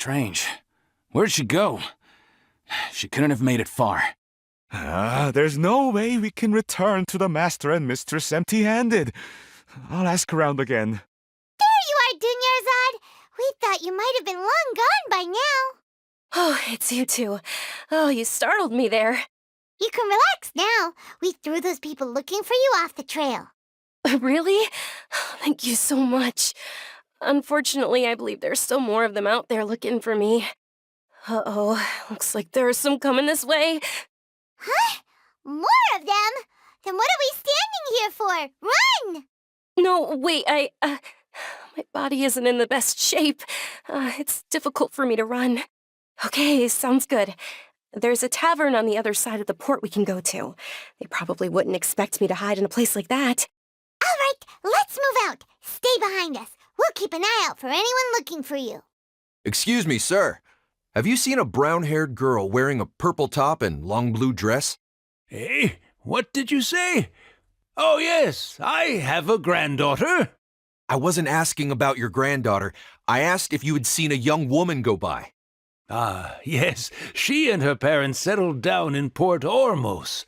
Strange. Where'd she go? She couldn't have made it far. There's no way we can return to the Master and Mistress empty-handed. I'll ask around again. There you are, Dunyarzad! We thought you might have been long gone by now. Oh, it's you two. Oh, you startled me there. You can relax now. We threw those people looking for you off the trail. Really? Thank you so much. Unfortunately, I believe there's still more of them out there looking for me. Uh-oh, looks like there are some coming this way. Huh? More of them? Then what are we standing here for? Run! No, wait, my body isn't in the best shape. It's difficult for me to run. Okay, sounds good. There's a tavern on the other side of the port we can go to. They probably wouldn't expect me to hide in a place like that. All right, let's move out. Stay behind us. We'll keep an eye out for anyone looking for you. Excuse me, sir. Have you seen a brown-haired girl wearing a purple top and long blue dress? Hey, what did you say? Oh, yes, I have a granddaughter. I wasn't asking about your granddaughter. I asked if you had seen a young woman go by. Ah, yes, she and her parents settled down in Port Ormos.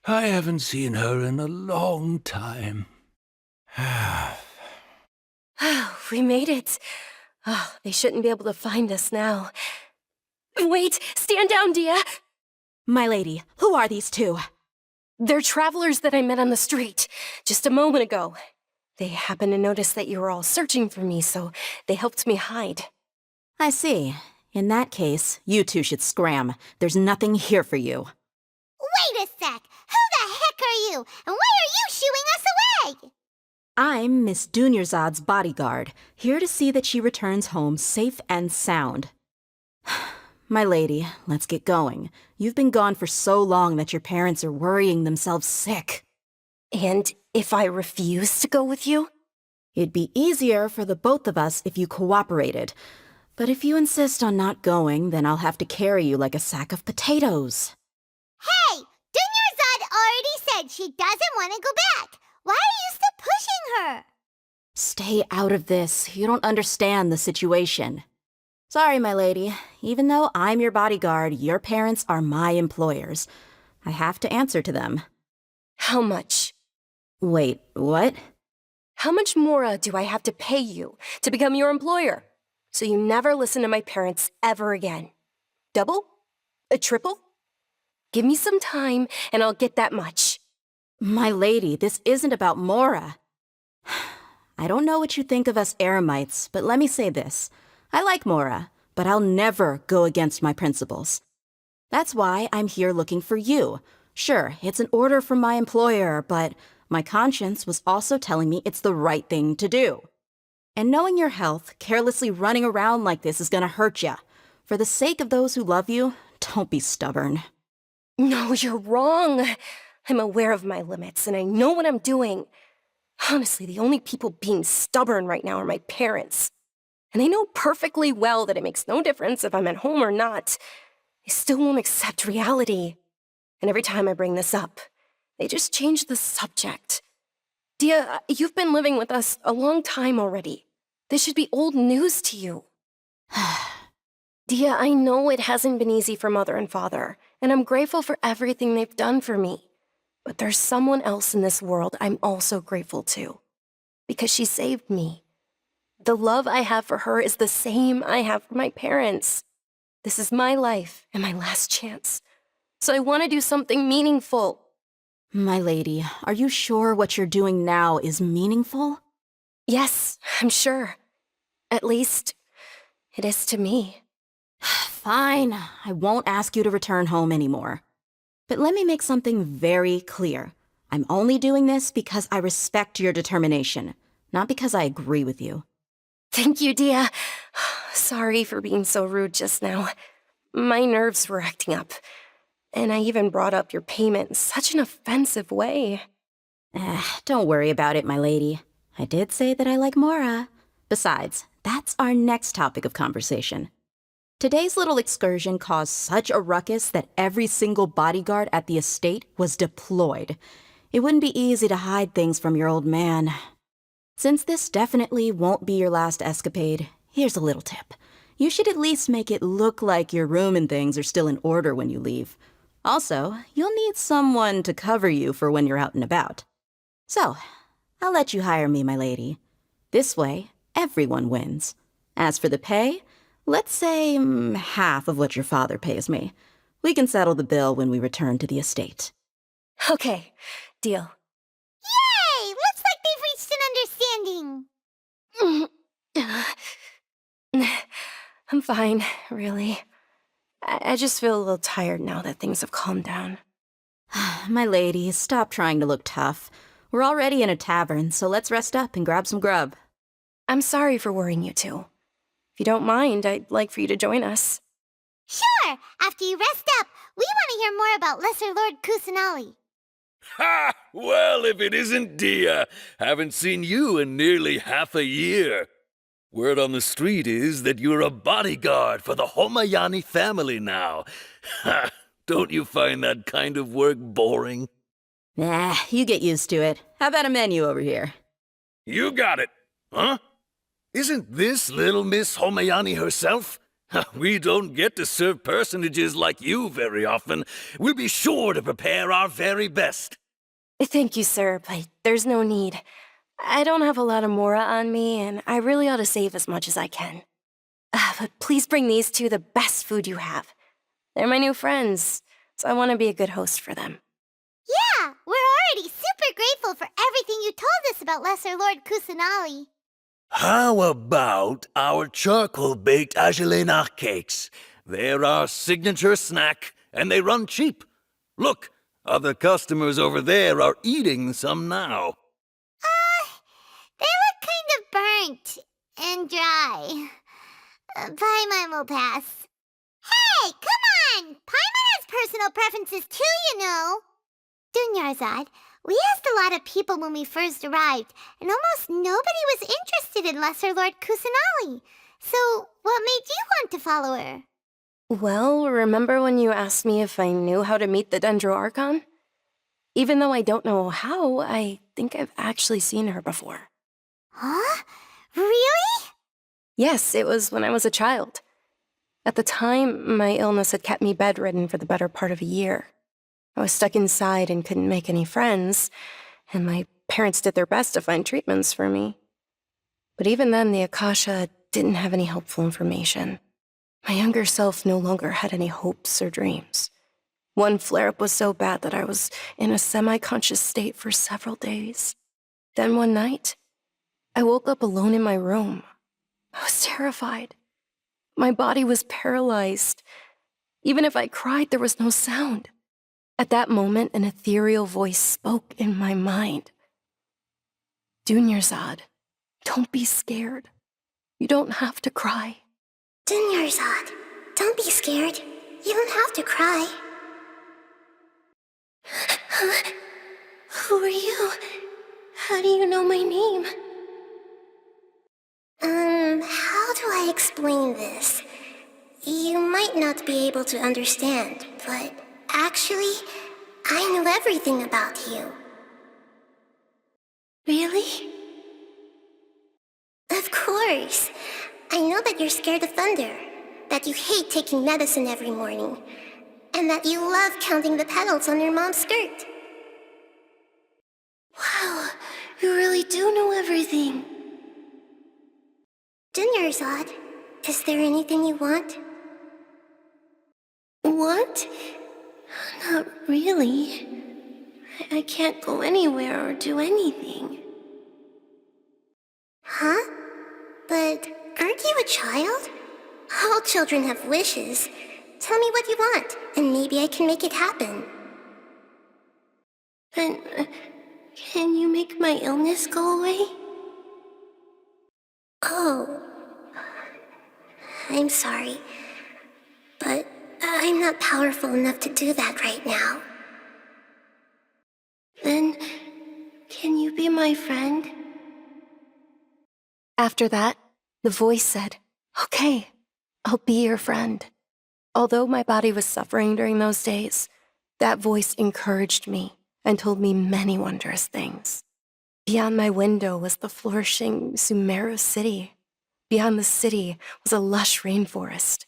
I haven't seen her in a long time. We made it. Oh, they shouldn't be able to find us now. Wait, stand down, Dia. My lady, who are these two? They're travelers that I met on the street just a moment ago. They happened to notice that you were all searching for me, so they helped me hide. I see. In that case, you two should scram. There's nothing here for you. Wait a sec. Who the heck are you? And why are you shooing us away? I'm Miss Dunyarzad's bodyguard, here to see that she returns home safe and sound. My lady, let's get going. You've been gone for so long that your parents are worrying themselves sick. And if I refuse to go with you? It'd be easier for the both of us if you cooperated. But if you insist on not going, then I'll have to carry you like a sack of potatoes. Hey! Dunyarzad already said she doesn't want to go back. Why are you still pushing her? Stay out of this. You don't understand the situation. Sorry, my lady. Even though I'm your bodyguard, your parents are my employers. I have to answer to them. How much? Wait, what? How much more do I have to pay you to become your employer? So you never listen to my parents ever again. Double? A triple? Give me some time and I'll get that much. My lady, this isn't about Mora. I don't know what you think of us Eremites, but let me say this. I like Mora, but I'll never go against my principles. That's why I'm here looking for you. Sure, it's an order from my employer, but my conscience was also telling me it's the right thing to do. And knowing your health, carelessly running around like this is gonna hurt ya. For the sake of those who love you, don't be stubborn. No, you're wrong. I'm aware of my limits, and I know what I'm doing. Honestly, the only people being stubborn right now are my parents. And they know perfectly well that it makes no difference if I'm at home or not. They still won't accept reality. And every time I bring this up, they just change the subject. Dia, you've been living with us a long time already. This should be old news to you. Dia, I know it hasn't been easy for Mother and Father, and I'm grateful for everything they've done for me. But there's someone else in this world I'm also grateful to, because she saved me. The love I have for her is the same I have for my parents. This is my life and my last chance. So I want to do something meaningful. My lady, are you sure what you're doing now is meaningful? Yes, I'm sure. At least, it is to me. Fine, I won't ask you to return home anymore. But let me make something very clear. I'm only doing this because I respect your determination, not because I agree with you. Thank you, Dia. Sorry for being so rude just now. My nerves were acting up. And I even brought up your payment in such an offensive way. Don't worry about it, my lady. I did say that I like Mora. Besides, that's our next topic of conversation. Today's little excursion caused such a ruckus that every single bodyguard at the estate was deployed. It wouldn't be easy to hide things from your old man. Since this definitely won't be your last escapade, here's a little tip. You should at least make it look like your room and things are still in order when you leave. Also, you'll need someone to cover you for when you're out and about. So, I'll let you hire me, my lady. This way, everyone wins. As for the pay, let's say half of what your father pays me. We can settle the bill when we return to the estate. Okay, deal. Yay! Looks like they've reached an understanding. I'm fine, really. I just feel a little tired now that things have calmed down. My lady, stop trying to look tough. We're already in a tavern, so let's rest up and grab some grub. I'm sorry for worrying you two. If you don't mind, I'd like for you to join us. Sure! After you rest up, we want to hear more about Lesser Lord Kusanali. Ha! Well, if it isn't Dia. Haven't seen you in nearly half a year. Word on the street is that you're a bodyguard for the Homayani family now. Ha! Don't you find that kind of work boring? Nah, you get used to it. How about a menu over here? You got it. Huh? Isn't this little Miss Homayani herself? We don't get to serve personages like you very often. We'll be sure to prepare our very best. Thank you, sir, but there's no need. I don't have a lot of Mora on me, and I really ought to save as much as I can. But please bring these two the best food you have. They're my new friends, so I want to be a good host for them. Yeah, we're already super grateful for everything you told us about Lesser Lord Kusanali. How about our charcoal-baked agelenach cakes? They're our signature snack, and they run cheap. Look, other customers over there are eating some now. They look kind of burnt and dry. Paimon will pass. Hey, come on! Paimon has personal preferences too, you know. Dunyarzad, we asked a lot of people when we first arrived, and almost nobody was interested in Lesser Lord Kusanali. So, what made you want to follow her? Well, remember when you asked me if I knew how to meet the Dendro Archon? Even though I don't know how, I think I've actually seen her before. Huh? Really? Yes, it was when I was a child. At the time, my illness had kept me bedridden for the better part of a year. I was stuck inside and couldn't make any friends, and my parents did their best to find treatments for me. But even then, the Akasha didn't have any helpful information. My younger self no longer had any hopes or dreams. One flare-up was so bad that I was in a semi-conscious state for several days. Then one night, I woke up alone in my room. I was terrified. My body was paralyzed. Even if I cried, there was no sound. At that moment, an ethereal voice spoke in my mind. Dunyarzad, don't be scared. You don't have to cry. Dunyarzad, don't be scared. You don't have to cry. Who are you? How do you know my name? How do I explain this? You might not be able to understand, but actually, I know everything about you. Really? Of course. I know that you're scared of thunder, that you hate taking medicine every morning, and that you love counting the petals on your mom's skirt. Wow, you really do know everything. Dunyarzad, is there anything you want? What? Not really. I can't go anywhere or do anything. Huh? But aren't you a child? All children have wishes. Tell me what you want, and maybe I can make it happen. Then, can you make my illness go away? Oh. I'm sorry. But I'm not powerful enough to do that right now. Then, can you be my friend? After that, the voice said, "Okay, I'll be your friend." Although my body was suffering during those days, that voice encouraged me and told me many wondrous things. Beyond my window was the flourishing Sumeru city, Beyond the city was a lush rainforest,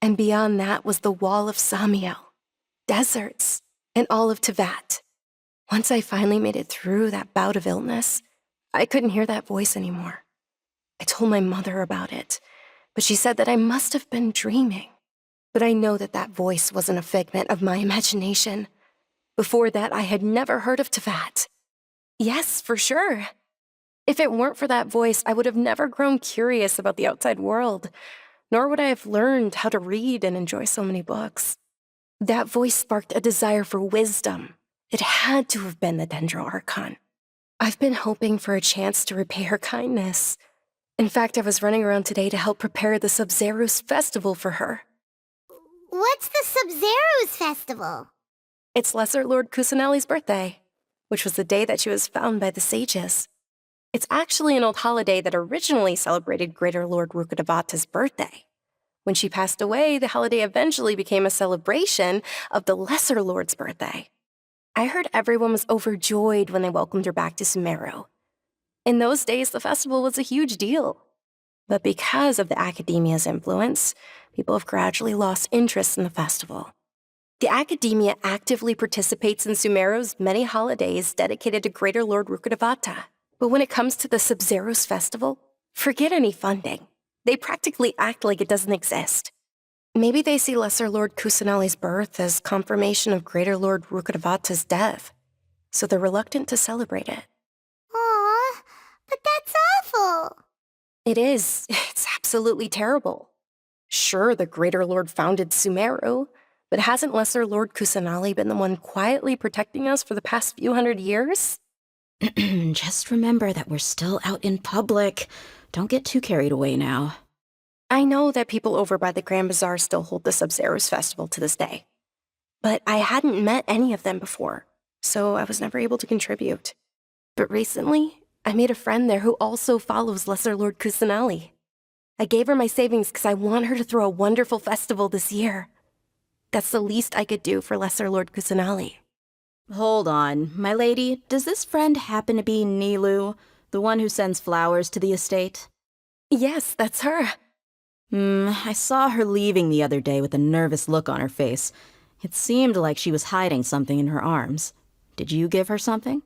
and beyond that was the wall of Samiel, deserts, and all of Tevat. Once I finally made it through that bout of illness, I couldn't hear that voice anymore. I told my mother about it, but she said that I must have been dreaming. But I know that that voice wasn't a figment of my imagination. Before that, I had never heard of Tevat. Yes, for sure. If it weren't for that voice, I would have never grown curious about the outside world, nor would I have learned how to read and enjoy so many books. That voice sparked a desire for wisdom. It had to have been the Dendro Archon. I've been hoping for a chance to repay her kindness. In fact, I was running around today to help prepare the Sub-Zerus festival for her. What's the Sub-Zerus festival? It's Lesser Lord Kusanali's birthday, which was the day that she was found by the sages. It's actually an old holiday that originally celebrated Greater Lord Rukkhadevata's birthday. When she passed away, the holiday eventually became a celebration of the Lesser Lord's birthday. I heard everyone was overjoyed when they welcomed her back to Sumeru. In those days, the festival was a huge deal. But because of the Academia's influence, people have gradually lost interest in the festival. The Academia actively participates in Sumeru's many holidays dedicated to Greater Lord Rukkhadevata. But when it comes to the Sub-Zerus festival, forget any funding. They practically act like it doesn't exist. Maybe they see Lesser Lord Kusanali's birth as confirmation of Greater Lord Rukkhadevata's death, so they're reluctant to celebrate it. Aw, but that's awful. It is. It's absolutely terrible. Sure, the Greater Lord founded Sumeru, but hasn't Lesser Lord Kusanali been the one quietly protecting us for the past few hundred years? Just remember that we're still out in public. Don't get too carried away now. I know that people over by the Grand Bazaar still hold the Sub-Zerus festival to this day. But I hadn't met any of them before, so I was never able to contribute. But recently, I made a friend there who also follows Lesser Lord Kusanali. I gave her my savings because I want her to throw a wonderful festival this year. That's the least I could do for Lesser Lord Kusanali. Hold on, my lady. Does this friend happen to be Nilu, the one who sends flowers to the estate? Yes, that's her. I saw her leaving the other day with a nervous look on her face. It seemed like she was hiding something in her arms. Did you give her something?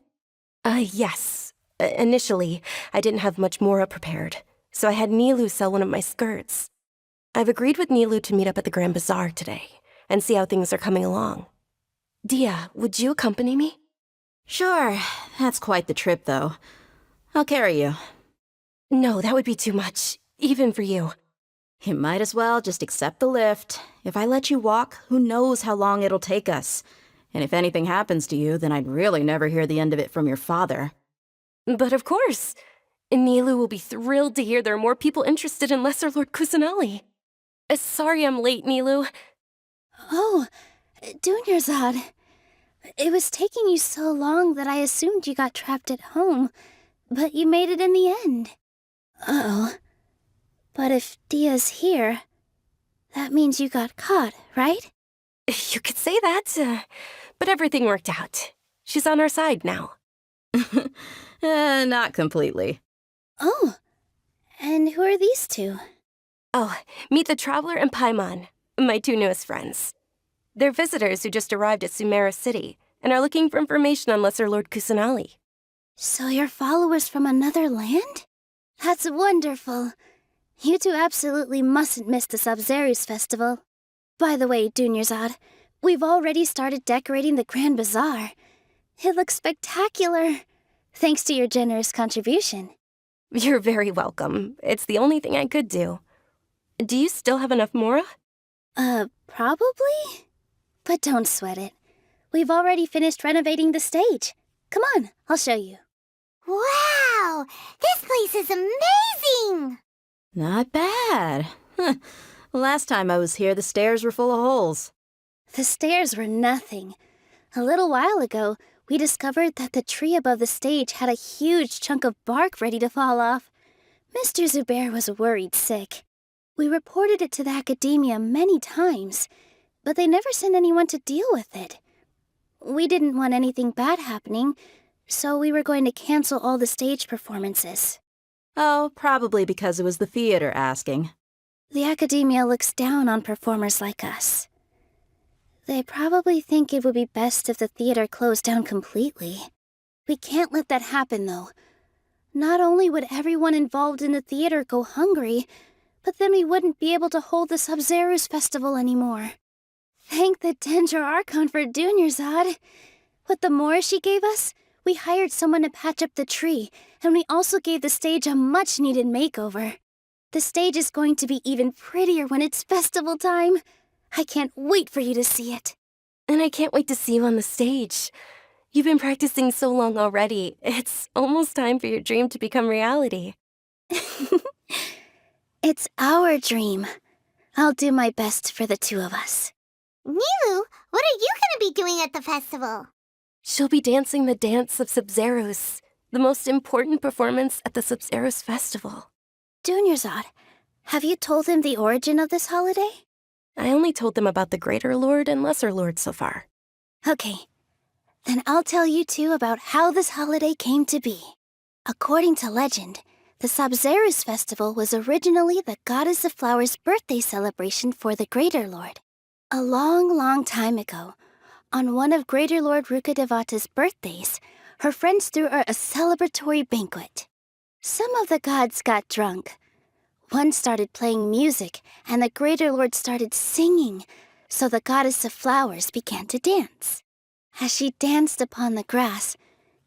Yes. Initially, I didn't have much Mora prepared, so I had Nilu sell one of my skirts. I've agreed with Nilu to meet up at the Grand Bazaar today and see how things are coming along. Dia, would you accompany me? Sure. That's quite the trip, though. I'll carry you. No, that would be too much, even for you. You might as well just accept the lift. If I let you walk, who knows how long it'll take us. And if anything happens to you, then I'd really never hear the end of it from your father. But of course. Nilu will be thrilled to hear there are more people interested in Lesser Lord Kusanali. Sorry I'm late, Nilu. Oh, Dunyarzad. It was taking you so long that I assumed you got trapped at home, but you made it in the end. Uh-oh. But if Dia's here, that means you got caught, right? You could say that, but everything worked out. She's on our side now. Not completely. Oh, and who are these two? Oh, meet the Traveler and Paimon, my two newest friends. They're visitors who just arrived at Sumeru City and are looking for information on Lesser Lord Kusanali. So you're followers from another land? That's wonderful. You two absolutely mustn't miss the Sub-Zerus festival. By the way, Dunyarzad, we've already started decorating the Grand Bazaar. It looks spectacular, thanks to your generous contribution. You're very welcome. It's the only thing I could do. Do you still have enough Mora? Probably? But don't sweat it. We've already finished renovating the stage. Come on, I'll show you. Wow! This place is amazing! Not bad. Last time I was here, the stairs were full of holes. The stairs were nothing. A little while ago, we discovered that the tree above the stage had a huge chunk of bark ready to fall off. Mr. Zubair was worried sick. We reported it to the Academia many times, but they never sent anyone to deal with it. We didn't want anything bad happening, so we were going to cancel all the stage performances. Oh, probably because it was the theater asking. The academia looks down on performers like us. They probably think it would be best if the theater closed down completely. We can't let that happen, though. Not only would everyone involved in the theater go hungry, but then we wouldn't be able to hold the Sub-Zero's festival anymore. Thank the Dendro Archon for Dunyarzad. With the Mora she gave us, we hired someone to patch up the tree, and we also gave the stage a much-needed makeover. The stage is going to be even prettier when it's festival time. I can't wait for you to see it. And I can't wait to see you on the stage. You've been practicing so long already. It's almost time for your dream to become reality. It's our dream. I'll do my best for the two of us. Nilu, what are you gonna be doing at the festival? She'll be dancing the dance of Sub-Zeros, the most important performance at the Sub-Zeros festival. Dunyarzad, have you told him the origin of this holiday? I only told them about the Greater Lord and Lesser Lord so far. Okay, then I'll tell you two about how this holiday came to be. According to legend, the Sub-Zeros festival was originally the Goddess of Flowers' birthday celebration for the Greater Lord. A long, long time ago, on one of Greater Lord Rukkhadevata's birthdays, her friends threw her a celebratory banquet. Some of the gods got drunk. One started playing music, and the Greater Lord started singing, so the Goddess of Flowers began to dance. As she danced upon the grass,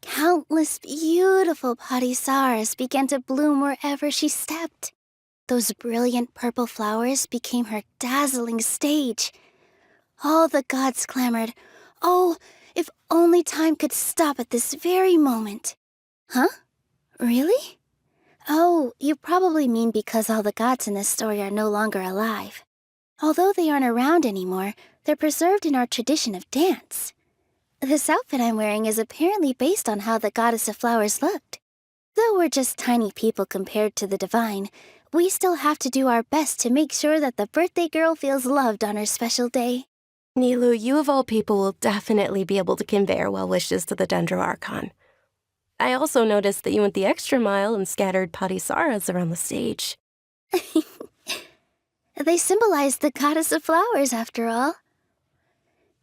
countless beautiful parisaras began to bloom wherever she stepped. Those brilliant purple flowers became her dazzling stage. All the gods clamored, "Oh, if only time could stop at this very moment." Huh? Really? Oh, you probably mean because all the gods in this story are no longer alive. Although they aren't around anymore, they're preserved in our tradition of dance. This outfit I'm wearing is apparently based on how the Goddess of Flowers looked. Though we're just tiny people compared to the divine, we still have to do our best to make sure that the birthday girl feels loved on her special day. Nilu, you of all people will definitely be able to convey our well wishes to the Dendro Archon. I also noticed that you went the extra mile and scattered parisaras around the stage. They symbolize the Goddess of Flowers, after all.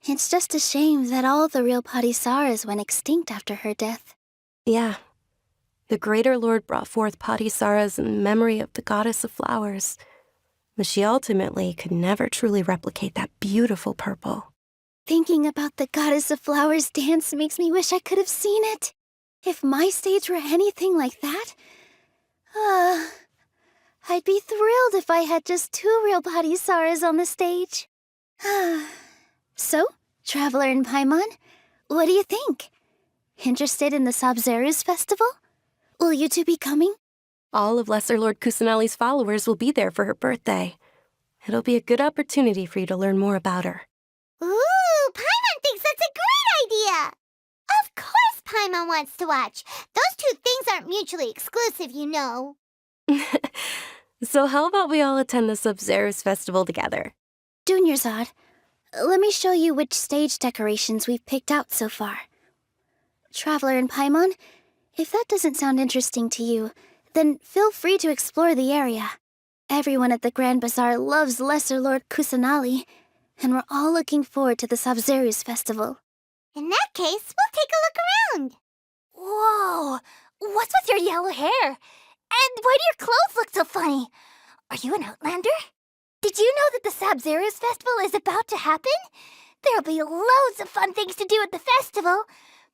It's just a shame that all the real parisaras went extinct after her death. Yeah. The Greater Lord brought forth parisaras in memory of the Goddess of Flowers, but she ultimately could never truly replicate that beautiful purple. Thinking about the Goddess of Flowers dance makes me wish I could have seen it. If my stage were anything like that, I'd be thrilled if I had just 2 real parisaras on the stage. So, Traveler and Paimon, what do you think? Interested in the Sub-Zeros festival? Will you two be coming? All of Lesser Lord Kusanali's followers will be there for her birthday. It'll be a good opportunity for you to learn more about her. Ooh, Paimon thinks that's a great idea! Of course Paimon wants to watch. Those two things aren't mutually exclusive, you know. So how about we all attend the Sub-Zeros festival together? Dunyarzad, let me show you which stage decorations we've picked out so far. Traveler and Paimon, if that doesn't sound interesting to you, then feel free to explore the area. Everyone at the Grand Bazaar loves Lesser Lord Kusanali, and we're all looking forward to the Sub-Zeros festival. In that case, we'll take a look around. Whoa! What's with your yellow hair? And why do your clothes look so funny? Are you an Outlander? Did you know that the Sub-Zeros festival is about to happen? There'll be loads of fun things to do at the festival.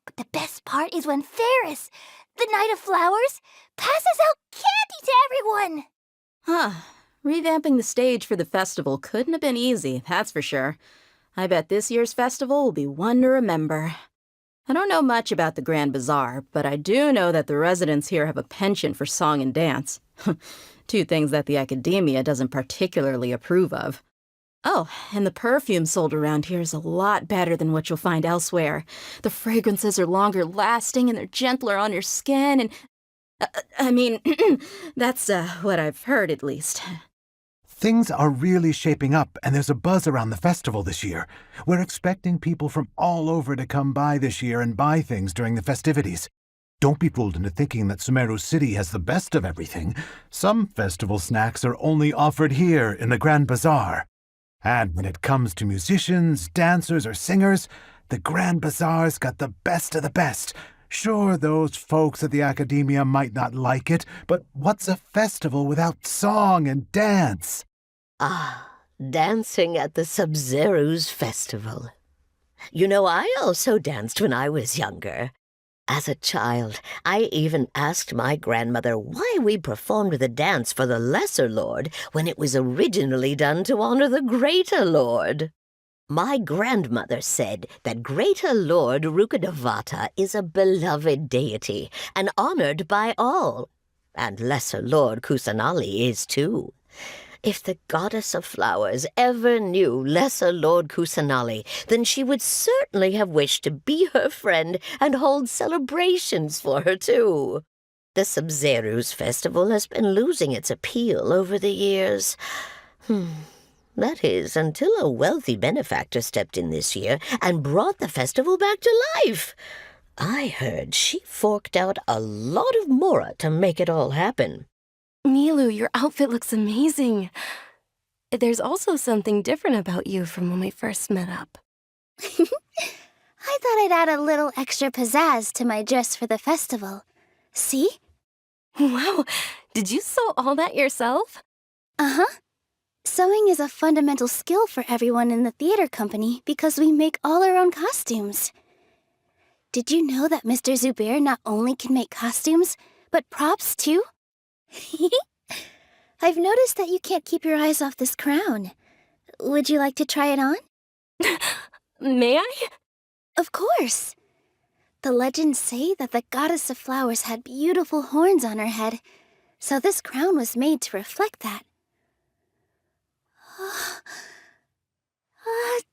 But the best part is when Ferris, the Knight of Flowers, passes out candy to everyone. Huh. Revamping the stage for the festival couldn't have been easy, that's for sure. I bet this year's festival will be one to remember. I don't know much about the Grand Bazaar, but I do know that the residents here have a penchant for song and dance. 2 things that the academia doesn't particularly approve of. Oh, and the perfume sold around here is a lot better than what you'll find elsewhere. The fragrances are longer lasting and they're gentler on your skin and... that's what I've heard at least. Things are really shaping up, and there's a buzz around the festival this year. We're expecting people from all over to come by this year and buy things during the festivities. Don't be fooled into thinking that Sumeru City has the best of everything. Some festival snacks are only offered here in the Grand Bazaar. And when it comes to musicians, dancers, or singers, the Grand Bazaar's got the best of the best. Sure, those folks at the Academia might not like it, but what's a festival without song and dance? Ah, dancing at the Sub-Zero's festival. You know, I also danced when I was younger. As a child, I even asked my grandmother why we performed the dance for the Lesser Lord when it was originally done to honor the Greater Lord. My grandmother said that Greater Lord Rukkhadevata is a beloved deity and honored by all, and Lesser Lord Kusanali is too. If the goddess of flowers ever knew Lesser Lord Kusanali, then she would certainly have wished to be her friend and hold celebrations for her, too. The Sub-Zero's festival has been losing its appeal over the years. That is, until a wealthy benefactor stepped in this year and brought the festival back to life. I heard she forked out a lot of mora to make it all happen. Milu, your outfit looks amazing. There's also something different about you from when we first met up. I thought I'd add a little extra pizzazz to my dress for the festival. See? Wow, did you sew all that yourself? Uh-huh. Sewing is a fundamental skill for everyone in the theater company because we make all our own costumes. Did you know that Mr. Zubair not only can make costumes, but props too? I've noticed that you can't keep your eyes off this crown. Would you like to try it on? May I? Of course. The legends say that the goddess of flowers had beautiful horns on her head, so this crown was made to reflect that.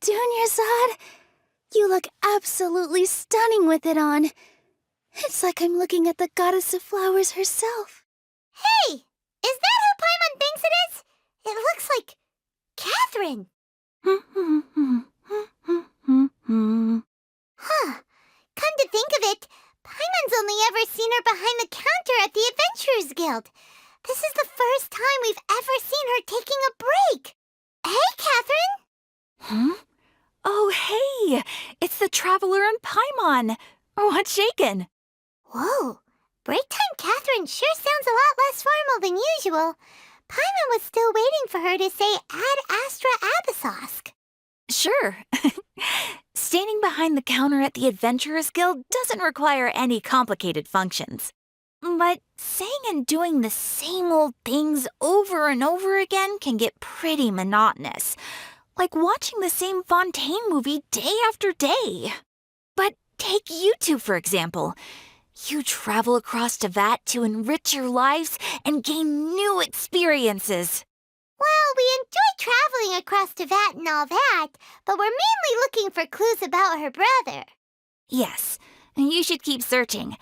Dunyarzad, you look absolutely stunning with it on. It's like I'm looking at the goddess of flowers herself. Hey! Is that who Paimon thinks it is? It looks like Catherine. Huh. Come to think of it, Paimon's only ever seen her behind the counter at the Adventurers Guild. This is the first time we've ever seen her taking a break. Hey, Catherine! Oh, hey! It's the Traveler and Paimon. What's shaken? Whoa. Break time Catherine sure sounds a lot less formal than usual. Paimon was still waiting for her to say Ad Astra Abyssosk. Sure. Standing behind the counter at the Adventurers Guild doesn't require any complicated functions. But saying and doing the same old things over and over again can get pretty monotonous. Like watching the same Fontaine movie day after day. But take you two, for example. You travel across Tevat to enrich your lives and gain new experiences. Well, we enjoy traveling across Tevat and all that, but we're mainly looking for clues about her brother. Yes, you should keep searching.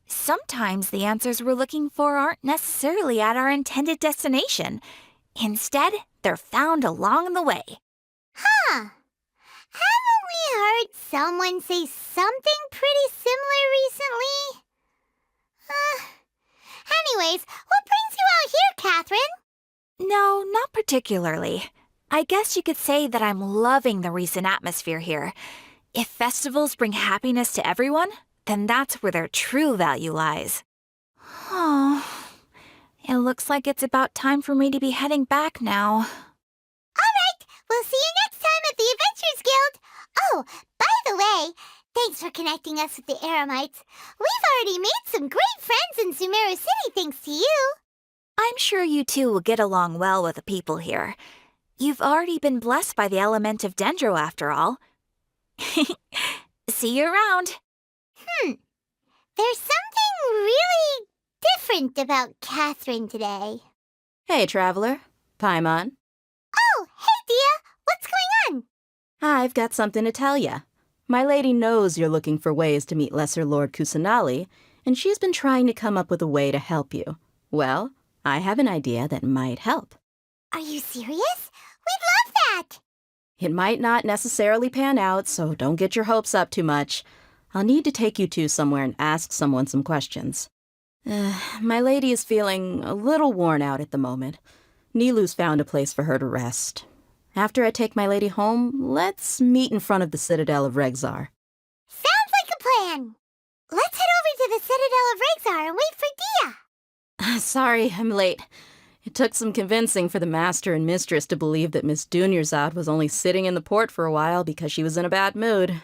Sometimes the answers we're looking for aren't necessarily at our intended destination. Instead, they're found along the way. Huh. Haven't we heard someone say something pretty similar recently? Anyways, what brings you out here, Catherine? No, not particularly. I guess you could say that I'm loving the recent atmosphere here. If festivals bring happiness to everyone, then that's where their true value lies. Oh, it looks like it's about time for me to be heading back now. All right, we'll see you next time at the Adventurers Guild. Oh, by the way, thanks for connecting us with the Eremites. We've already made some great friends in Sumeru City thanks to you. I'm sure you two will get along well with the people here. You've already been blessed by the element of Dendro after all. See you around. There's something really different about Catherine today. Hey, Traveler. Paimon. Oh, hey, Dia. What's going on? I've got something to tell ya. My lady knows you're looking for ways to meet Lesser Lord Kusanali, and she's been trying to come up with a way to help you. Well, I have an idea that might help. Are you serious? We'd love that. It might not necessarily pan out, so don't get your hopes up too much. I'll need to take you two somewhere and ask someone some questions. My lady is feeling a little worn out at the moment. Nilu's found a place for her to rest. After I take my lady home, let's meet in front of the Citadel of Rexar. Sounds like a plan. Let's head over to the Citadel of Rexar and wait for Dia. Sorry, I'm late. It took some convincing for the master and mistress to believe that Miss Dunyarzad was only sitting in the port for a while because she was in a bad mood.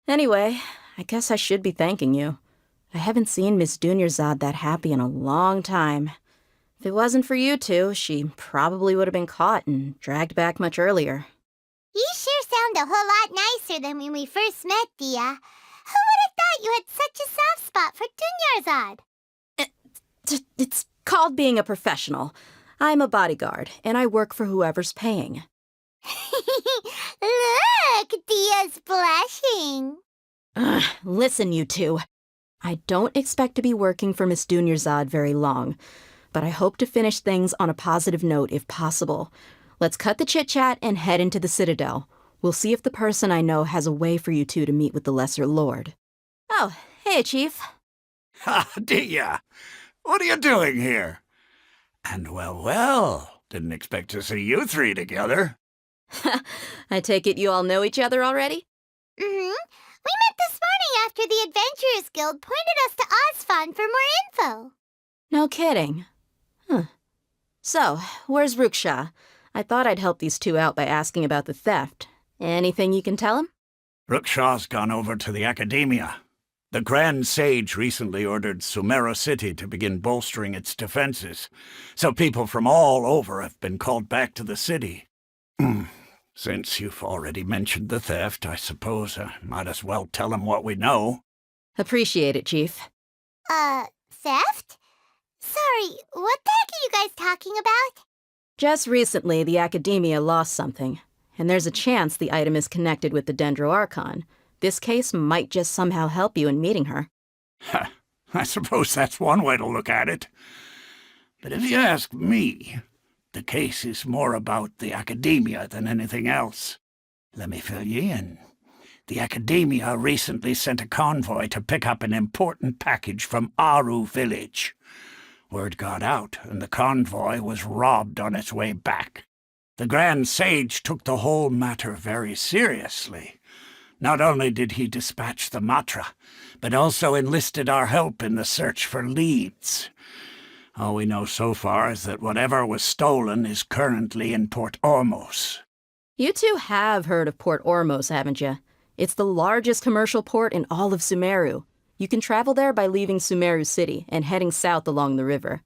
Anyway, I guess I should be thanking you. I haven't seen Miss Dunyarzad that happy in a long time. If it wasn't for you two, she probably would have been caught and dragged back much earlier. You sure sound a whole lot nicer than when we first met, Dia. Who would have thought you had such a soft spot for Dunyarzad? It's called being a professional. I'm a bodyguard, and I work for whoever's paying. Look, Dia's blushing. Listen, you two. I don't expect to be working for Miss Dunyarzad very long, but I hope to finish things on a positive note if possible. Let's cut the chit-chat and head into the Citadel. We'll see if the person I know has a way for you two to meet with the Lesser Lord. Oh, hey, Chief. Ha, Dia! What are you doing here? And well, didn't expect to see you three together. I take it you all know each other already? Mm-hmm. We met this morning after the Adventurers Guild pointed us to Osfon for more info. No kidding. Huh. So, where's Ruksha? I thought I'd help these two out by asking about the theft. Anything you can tell him? Rukshaw's gone over to the Academia. The Grand Sage recently ordered Sumeru City to begin bolstering its defenses, so people from all over have been called back to the city. Since you've already mentioned the theft, I suppose I might as well tell him what we know. Appreciate it, Chief. Theft? Sorry, what the heck are you guys talking about? Just recently, the Academia lost something, and there's a chance the item is connected with the Dendroarchon. This case might just somehow help you in meeting her. I suppose that's one way to look at it. But if you ask me, the case is more about the Academia than anything else. Let me fill you in. The Academia recently sent a convoy to pick up an important package from Aru village. Word got out, and the convoy was robbed on its way back. The Grand Sage took the whole matter very seriously. Not only did he dispatch the Matra, but also enlisted our help in the search for leads. All we know so far is that whatever was stolen is currently in Port Ormos. You two have heard of Port Ormos, haven't you? It's the largest commercial port in all of Sumeru. You can travel there by leaving Sumeru City and heading south along the river.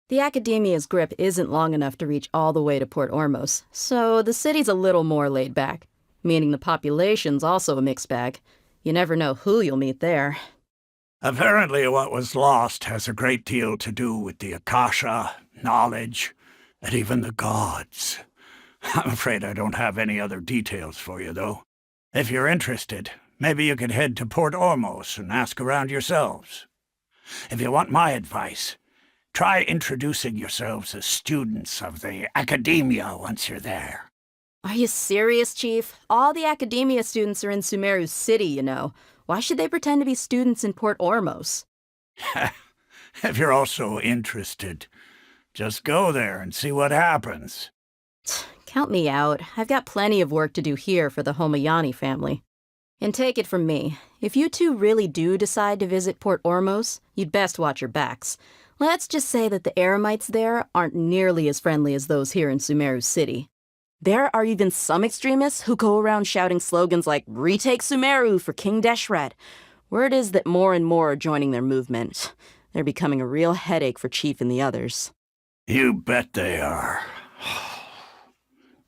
The Academia's grip isn't long enough to reach all the way to Port Ormos, so the city's a little more laid back, meaning the population's also a mixed bag. You never know who you'll meet there. Apparently what was lost has a great deal to do with the Akasha, knowledge, and even the gods. I'm afraid I don't have any other details for you, though. If you're interested, maybe you could head to Port Ormos and ask around yourselves. If you want my advice, try introducing yourselves as students of the Academia once you're there. Are you serious, Chief? All the Academia students are in Sumeru City, you know. Why should they pretend to be students in Port Ormos? If you're also interested, just go there and see what happens. Count me out. I've got plenty of work to do here for the Homayani family. And take it from me, if you two really do decide to visit Port Ormos, you'd best watch your backs. Let's just say that the Eremites there aren't nearly as friendly as those here in Sumeru City. There are even some extremists who go around shouting slogans like, "Retake Sumeru for King Deshret." Word is that more and more are joining their movement. They're becoming a real headache for Chief and the others. You bet they are.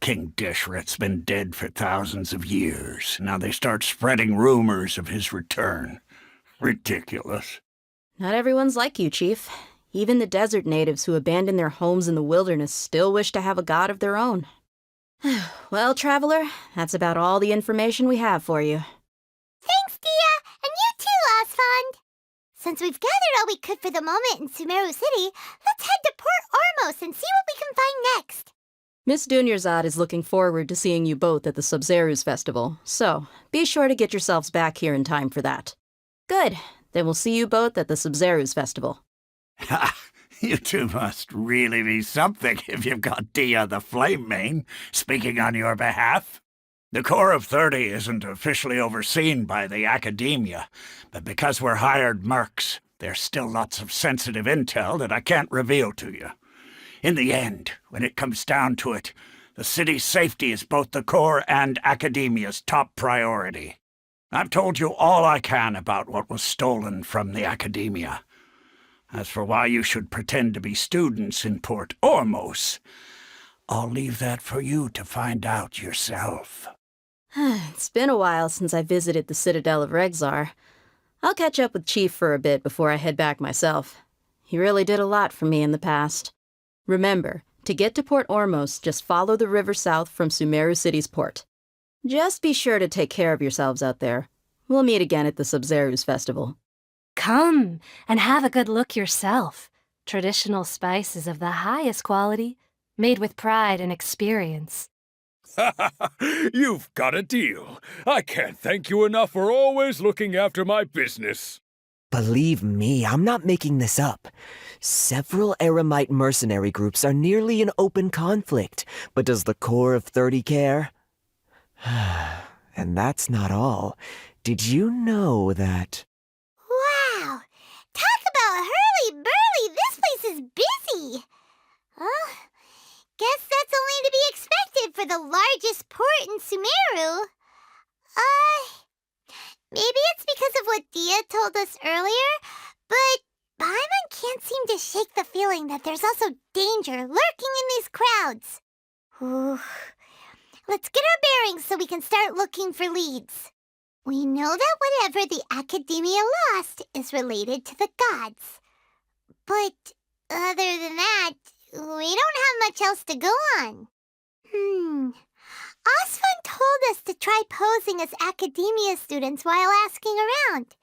King Deshret's been dead for thousands of years. Now they start spreading rumors of his return. Ridiculous. Not everyone's like you, Chief. Even the desert natives who abandoned their homes in the wilderness still wish to have a god of their own. Well, Traveler, that's about all the information we have for you. Thanks, Dia, and you too, Osfond. Since we've gathered all we could for the moment in Sumeru City, let's head to Port Ormos and see what we can find next. Miss Dunyarzad is looking forward to seeing you both at the Subzerus Festival, so be sure to get yourselves back here in time for that. Good. Then we'll see you both at the Sub-Zeru's festival. Ha! You two must really be something if you've got Dia the Flame Mane speaking on your behalf. The Corps of 30 isn't officially overseen by the Academia, but because we're hired mercs, there's still lots of sensitive intel that I can't reveal to you. In the end, when it comes down to it, the city's safety is both the Corps and Academia's top priority. I've told you all I can about what was stolen from the Academia. As for why you should pretend to be students in Port Ormos, I'll leave that for you to find out yourself. It's been a while since I visited the Citadel of Regzar. I'll catch up with Chief for a bit before I head back myself. He really did a lot for me in the past. Remember, to get to Port Ormos, just follow the river south from Sumeru City's port. Just be sure to take care of yourselves out there. We'll meet again at the Sub-Zeru's festival. Come and have a good look yourself. Traditional spices of the highest quality, made with pride and experience. You've got a deal. I can't thank you enough for always looking after my business. Believe me, I'm not making this up. Several Eremite mercenary groups are nearly in open conflict, but does the Corps of 30 care? And that's not all. Did you know that... Wow! Talk about hurly-burly! This place is busy! Well, guess that's only to be expected for the largest port in Sumeru. Maybe it's because of what Dia told us earlier, but Paimon can't seem to shake the feeling that there's also danger lurking in these crowds. Ooh. Let's get our bearings so we can start looking for leads. We know that whatever the Academia lost is related to the gods. But other than that, we don't have much else to go on. Osvan told us to try posing as Academia students while asking around.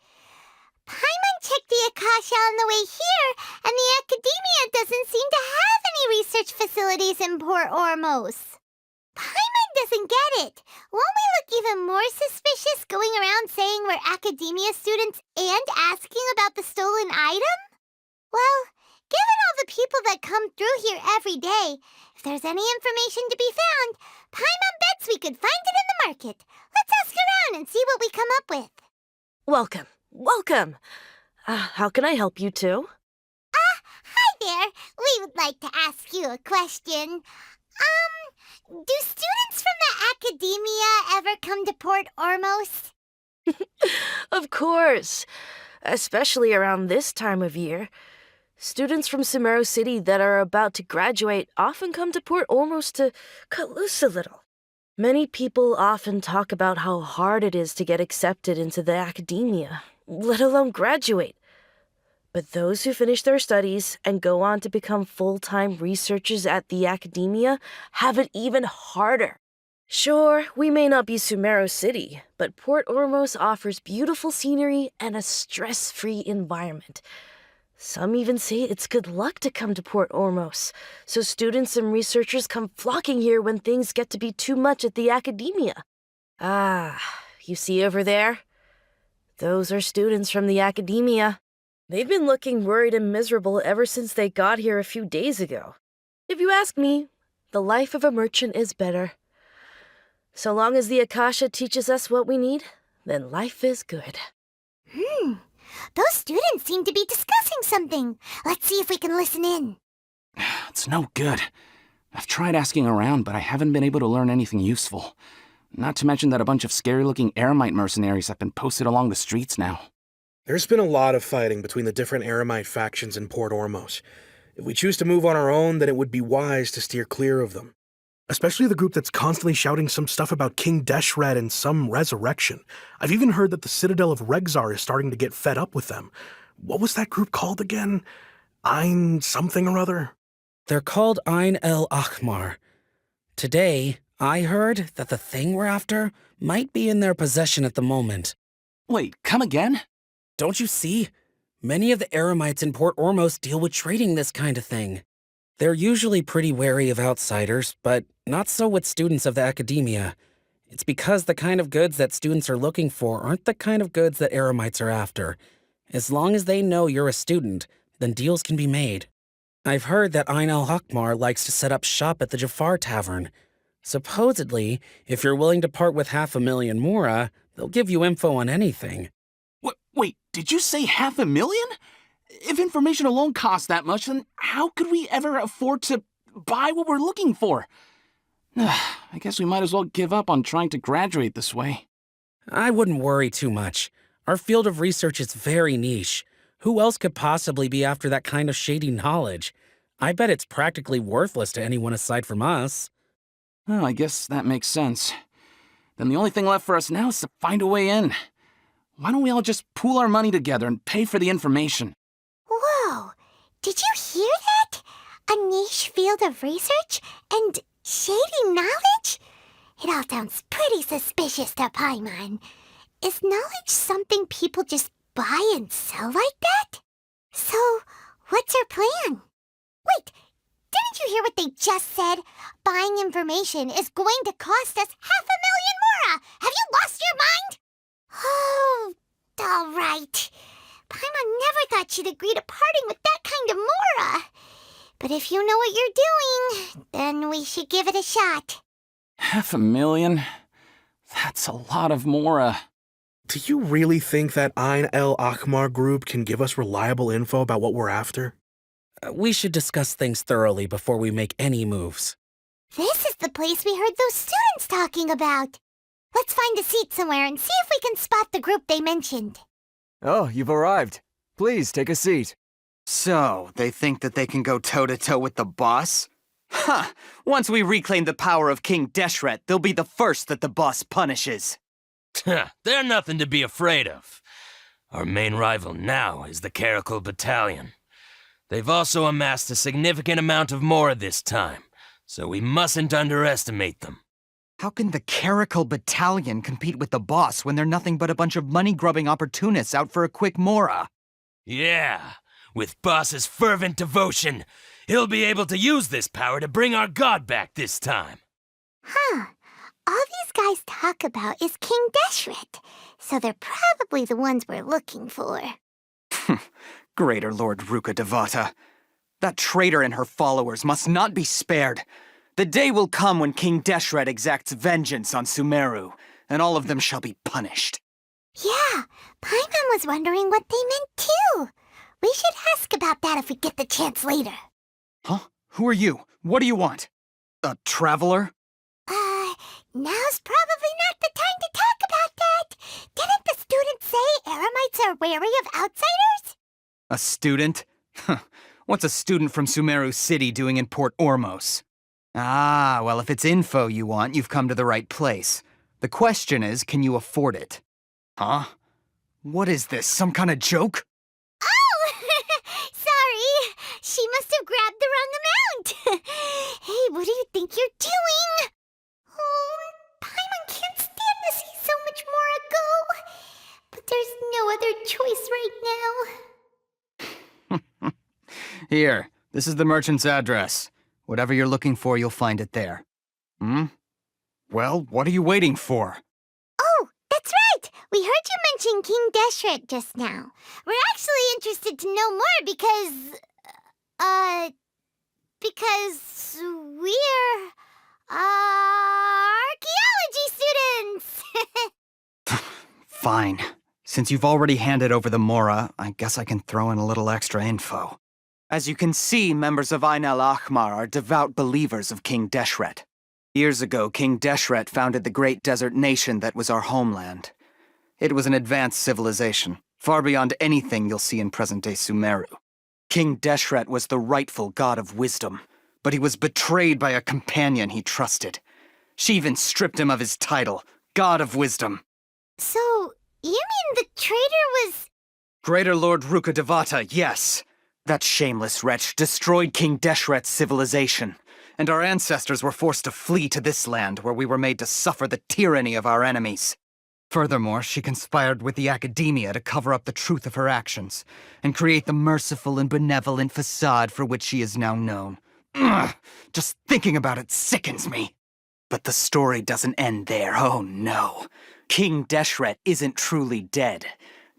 Paimon checked the Akasha on the way here, and the Academia doesn't seem to have any research facilities in Port Ormos. Paimon doesn't get it. Won't we look even more suspicious going around saying we're Academia students and asking about the stolen item? Well, given all the people that come through here every day, if there's any information to be found, Paimon bets we could find it in the market. Let's ask around and see what we come up with. Welcome. Welcome. How can I help you two? Hi there. We would like to ask you a question. Do students from the Academia ever come to Port Ormos? Of course. Especially around this time of year. Students from Sumeru City that are about to graduate often come to Port Ormos to cut loose a little. Many people often talk about how hard it is to get accepted into the Academia, let alone graduate. But those who finish their studies and go on to become full-time researchers at the Academia have it even harder. Sure, we may not be Sumeru City, but Port Ormos offers beautiful scenery and a stress-free environment. Some even say it's good luck to come to Port Ormos, so students and researchers come flocking here when things get to be too much at the Academia. You see over there? Those are students from the Academia. They've been looking worried and miserable ever since they got here a few days ago. If you ask me, the life of a merchant is better. So long as the Akasha teaches us what we need, then life is good. Those students seem to be discussing something. Let's see if we can listen in. It's no good. I've tried asking around, but I haven't been able to learn anything useful. Not to mention that a bunch of scary-looking Eremite mercenaries have been posted along the streets now. There's been a lot of fighting between the different Eremite factions in Port Ormos. If we choose to move on our own, then it would be wise to steer clear of them. Especially the group that's constantly shouting some stuff about King Deshret and some resurrection. I've even heard that the Citadel of Regzar is starting to get fed up with them. What was that group called again? Ein something or other? They're called Ein El Ahmar. Today, I heard that the thing we're after might be in their possession at the moment. Wait, come again? Don't you see? Many of the Eremites in Port Ormos deal with trading this kind of thing. They're usually pretty wary of outsiders, but not so with students of the Academia. It's because the kind of goods that students are looking for aren't the kind of goods that Eremites are after. As long as they know you're a student, then deals can be made. I've heard that Ain al-Hakmar likes to set up shop at the Jafar Tavern. Supposedly, if you're willing to part with 500,000 mora, they'll give you info on anything. Wait, did you say 500,000? If information alone costs that much, then how could we ever afford to buy what we're looking for? I guess we might as well give up on trying to graduate this way. I wouldn't worry too much. Our field of research is very niche. Who else could possibly be after that kind of shady knowledge? I bet it's practically worthless to anyone aside from us. Oh, I guess that makes sense. Then the only thing left for us now is to find a way in. Why don't we all just pool our money together and pay for the information? Whoa! Did you hear that? A niche field of research and shady knowledge? It all sounds pretty suspicious to Paimon. Is knowledge something people just buy and sell like that? So, what's your plan? Wait, didn't you hear what they just said? Buying information is going to cost us 500,000 mora! Have you lost your mind? Oh, all right. Paimon never thought she'd agree to parting with that kind of mora. But if you know what you're doing, then we should give it a shot. 500,000? That's a lot of mora. Do you really think that Ain al-Akmar group can give us reliable info about what we're after? We should discuss things thoroughly before we make any moves. This is the place we heard those students talking about. Let's find a seat somewhere and see if we can spot the group they mentioned. Oh, you've arrived. Please take a seat. So, they think that they can go toe-to-toe with the boss? Ha! Once we reclaim the power of King Deshret, they'll be the first that the boss punishes. They're nothing to be afraid of. Our main rival now is the Caracal Battalion. They've also amassed a significant amount of mora this time, so we mustn't underestimate them. How can the Caracal Battalion compete with the boss when they're nothing but a bunch of money-grubbing opportunists out for a quick mora? Yeah, with boss's fervent devotion, he'll be able to use this power to bring our god back this time. Huh. All these guys talk about is King Deshret, so they're probably the ones we're looking for. Greater Lord Ruka Devata. That traitor and her followers must not be spared. The day will come when King Deshret exacts vengeance on Sumeru, and all of them shall be punished. Yeah, Paimon was wondering what they meant too. We should ask about that if we get the chance later. Huh? Who are you? What do you want? A traveler? Now's probably not the time to talk about that. Didn't the students say Eremites are wary of outsiders? A student? What's a student from Sumeru City doing in Port Ormos? Ah, well, if it's info you want, you've come to the right place. The question is, can you afford it? Huh? What is this, some kind of joke? Oh! Sorry. She must have grabbed the wrong amount. Hey, what do you think you're doing? Oh, Paimon can't stand to see so much more go. But there's no other choice right now. Here, this is the merchant's address. Whatever you're looking for, you'll find it there. Well, what are you waiting for? Oh, that's right! We heard you mention King Deshret just now. We're actually interested to know more because we're, archaeology students! Fine. Since you've already handed over the mora, I guess I can throw in a little extra info. As you can see, members of Ain al-Ahmar are devout believers of King Deshret. Years ago, King Deshret founded the great desert nation that was our homeland. It was an advanced civilization, far beyond anything you'll see in present-day Sumeru. King Deshret was the rightful god of wisdom, but he was betrayed by a companion he trusted. She even stripped him of his title, God of Wisdom. So, you mean the traitor was... Greater Lord Ruka Devata, yes. That shameless wretch destroyed King Deshret's civilization, and our ancestors were forced to flee to this land where we were made to suffer the tyranny of our enemies. Furthermore, she conspired with the academia to cover up the truth of her actions, and create the merciful and benevolent facade for which she is now known. Ugh, just thinking about it sickens me. But the story doesn't end there, oh no. King Deshret isn't truly dead.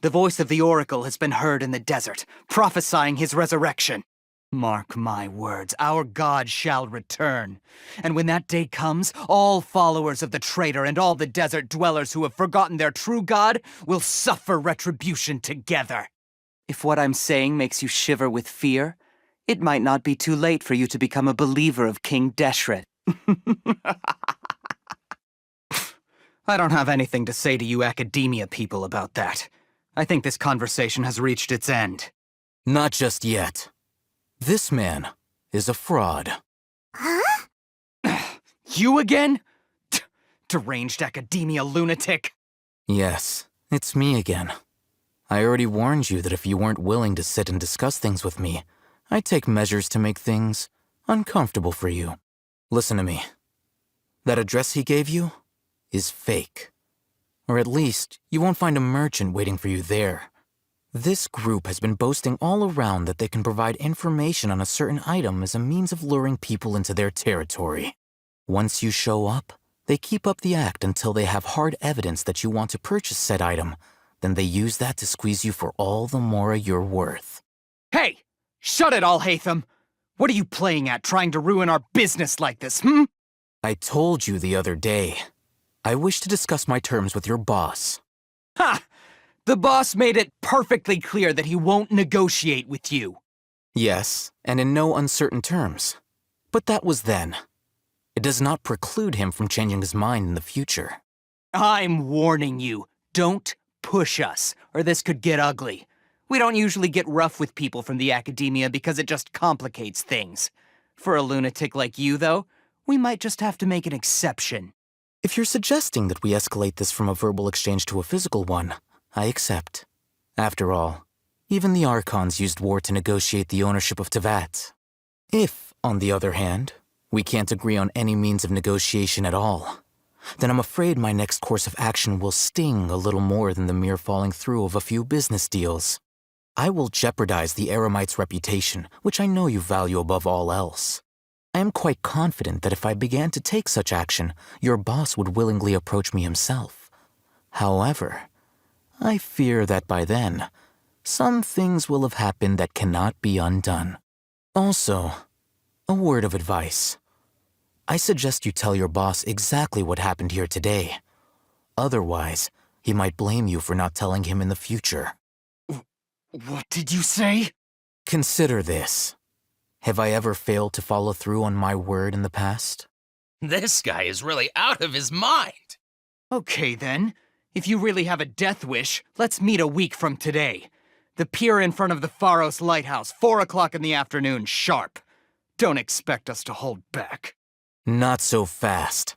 The voice of the Oracle has been heard in the desert, prophesying his resurrection. Mark my words, our god shall return. And when that day comes, all followers of the traitor and all the desert dwellers who have forgotten their true god will suffer retribution together. If what I'm saying makes you shiver with fear, it might not be too late for you to become a believer of King Deshret. I don't have anything to say to you academia people about that. I think this conversation has reached its end. Not just yet. This man is a fraud. Huh? You again? Deranged academia lunatic. Yes, it's me again. I already warned you that if you weren't willing to sit and discuss things with me, I'd take measures to make things uncomfortable for you. Listen to me. That address he gave you is fake. Or at least, you won't find a merchant waiting for you there. This group has been boasting all around that they can provide information on a certain item as a means of luring people into their territory. Once you show up, they keep up the act until they have hard evidence that you want to purchase said item. Then they use that to squeeze you for all the more you're worth. Hey! Shut it, Alhaitham! What are you playing at, trying to ruin our business like this, hmm? I told you the other day. I wish to discuss my terms with your boss. Ha! The boss made it perfectly clear that he won't negotiate with you. Yes, and in no uncertain terms. But that was then. It does not preclude him from changing his mind in the future. I'm warning you, don't push us, or this could get ugly. We don't usually get rough with people from the academia because it just complicates things. For a lunatic like you, though, we might just have to make an exception. If you're suggesting that we escalate this from a verbal exchange to a physical one, I accept. After all, even the Archons used war to negotiate the ownership of Tevat. If, on the other hand, we can't agree on any means of negotiation at all, then I'm afraid my next course of action will sting a little more than the mere falling through of a few business deals. I will jeopardize the Eremite's reputation, which I know you value above all else. I am quite confident that if I began to take such action, your boss would willingly approach me himself. However, I fear that by then, some things will have happened that cannot be undone. Also, a word of advice. I suggest you tell your boss exactly what happened here today. Otherwise, he might blame you for not telling him in the future. What did you say? Consider this. Have I ever failed to follow through on my word in the past? This guy is really out of his mind. Okay then. If you really have a death wish, let's meet a week from today. The pier in front of the Pharos Lighthouse, 4 o'clock in the afternoon, sharp. Don't expect us to hold back. Not so fast.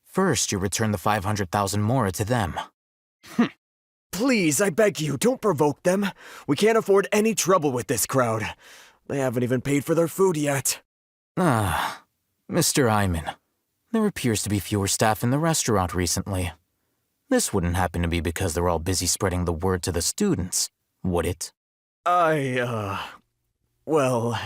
First, you return the 500,000 mora to them. Please, I beg you, don't provoke them. We can't afford any trouble with this crowd. They haven't even paid for their food yet. Ah, Mr. Iman. There appears to be fewer staff in the restaurant recently. This wouldn't happen to be because they're all busy spreading the word to the students, would it? Well...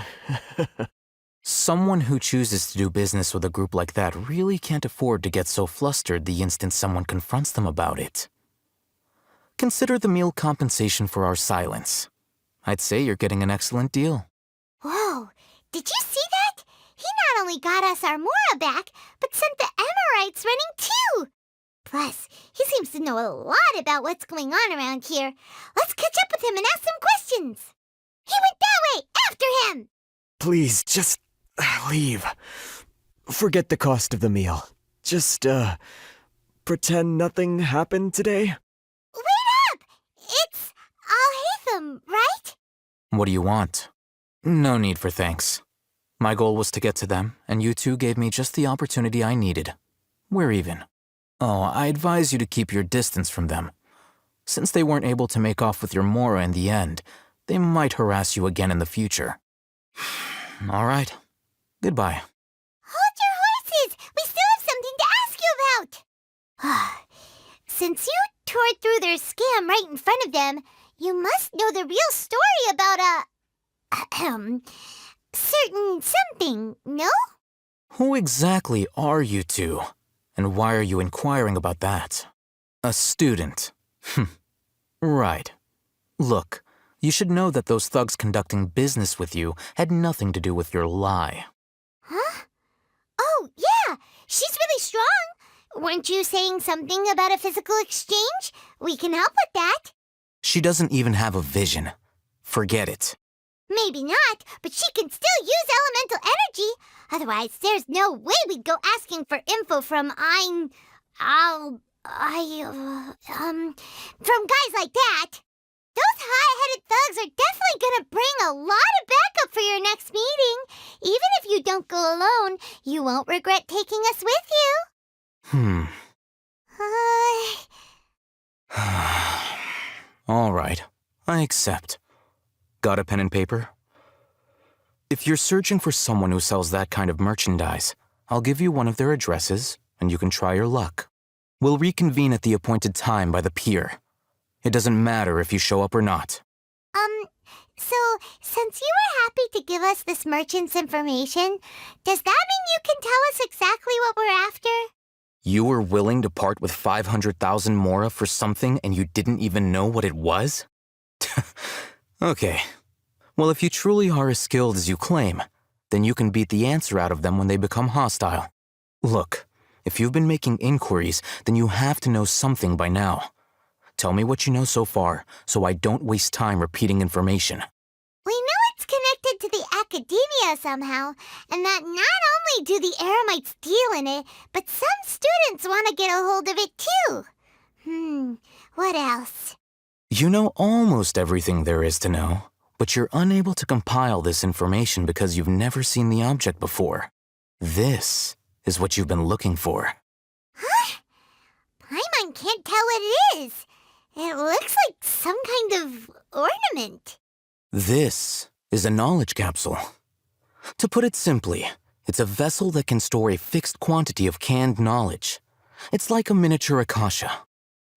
Someone who chooses to do business with a group like that really can't afford to get so flustered the instant someone confronts them about it. Consider the meal compensation for our silence. I'd say you're getting an excellent deal. Whoa, did you see that? He not only got us our Mora back, but sent the Emirites running too! Plus, he seems to know a lot about what's going on around here. Let's catch up with him and ask some questions. He went that way! After him! Please, just leave. Forget the cost of the meal. Just, pretend nothing happened today. Wait up! It's Alhaitham, right? What do you want? No need for thanks. My goal was to get to them, and you two gave me just the opportunity I needed. We're even. Oh, I advise you to keep your distance from them. Since they weren't able to make off with your Mora in the end, they might harass you again in the future. All right. Goodbye. Hold your horses! We still have something to ask you about! Since you tore through their scam right in front of them, you must know the real story about certain something, no? Who exactly are you two? And why are you inquiring about that? A student. Right. Look, you should know that those thugs conducting business with you had nothing to do with your lie. Huh? Oh, yeah! She's really strong! Weren't you saying something about a physical exchange? We can help with that. She doesn't even have a vision. Forget it. Maybe not, but she can still use elemental energy. Otherwise, there's no way we'd go asking for info from from guys like that. Those high-headed thugs are definitely gonna bring a lot of backup for your next meeting. Even if you don't go alone, you won't regret taking us with you. All right, I accept. Got a pen and paper? If you're searching for someone who sells that kind of merchandise, I'll give you one of their addresses, and you can try your luck. We'll reconvene at the appointed time by the pier. It doesn't matter if you show up or not. So, since you were happy to give us this merchant's information, does that mean you can tell us exactly what we're after? You were willing to part with 500,000 mora for something and you didn't even know what it was? Okay. Well, if you truly are as skilled as you claim, then you can beat the answer out of them when they become hostile. Look, if you've been making inquiries, then you have to know something by now. Tell me what you know so far, so I don't waste time repeating information. We know it's connected to the academia somehow, and that not only do the Eremites deal in it, but some students want to get a hold of it too. What else? You know almost everything there is to know, but you're unable to compile this information because you've never seen the object before. This is what you've been looking for. Huh? Paimon can't tell what it is. It looks like some kind of ornament. This is a knowledge capsule. To put it simply, it's a vessel that can store a fixed quantity of canned knowledge. It's like a miniature Akasha.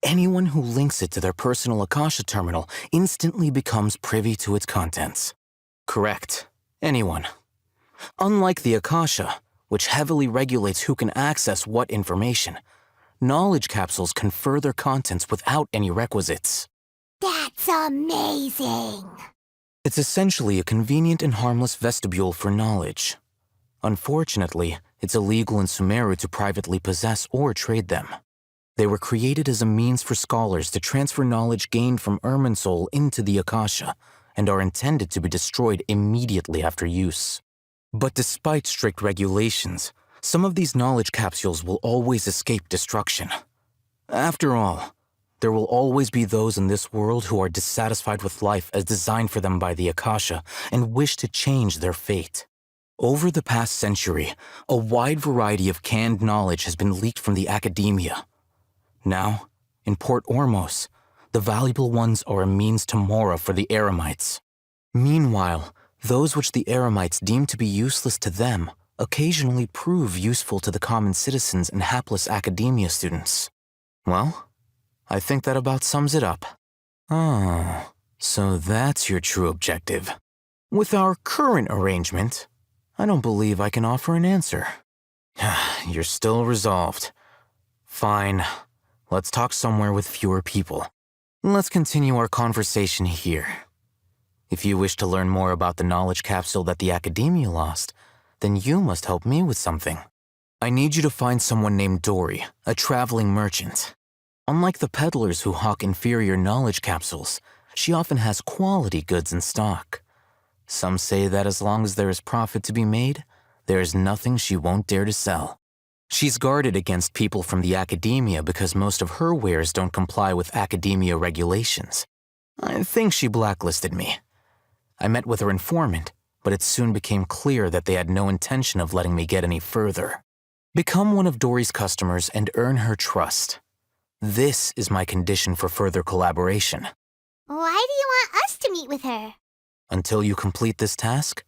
Anyone who links it to their personal Akasha terminal instantly becomes privy to its contents. Correct. Anyone. Unlike the Akasha, which heavily regulates who can access what information, knowledge capsules confer their contents without any requisites. That's amazing! It's essentially a convenient and harmless vestibule for knowledge. Unfortunately, it's illegal in Sumeru to privately possess or trade them. They were created as a means for scholars to transfer knowledge gained from Irminsul into the Akasha, and are intended to be destroyed immediately after use. But despite strict regulations, some of these knowledge capsules will always escape destruction. After all, there will always be those in this world who are dissatisfied with life as designed for them by the Akasha and wish to change their fate. Over the past century, a wide variety of canned knowledge has been leaked from the academia. Now, in Port Ormos, the valuable ones are a means to mora for the Eremites. Meanwhile, those which the Eremites deem to be useless to them occasionally prove useful to the common citizens and hapless academia students. Well, I think that about sums it up. Oh, so that's your true objective. With our current arrangement, I don't believe I can offer an answer. You're still resolved. Fine. Let's talk somewhere with fewer people. Let's continue our conversation here. If you wish to learn more about the knowledge capsule that the Academia lost, then you must help me with something. I need you to find someone named Dory, a traveling merchant. Unlike the peddlers who hawk inferior knowledge capsules, she often has quality goods in stock. Some say that as long as there is profit to be made, there is nothing she won't dare to sell. She's guarded against people from the Academia because most of her wares don't comply with Academia regulations. I think she blacklisted me. I met with her informant, but it soon became clear that they had no intention of letting me get any further. Become one of Dory's customers and earn her trust. This is my condition for further collaboration. Why do you want us to meet with her? Until you complete this task,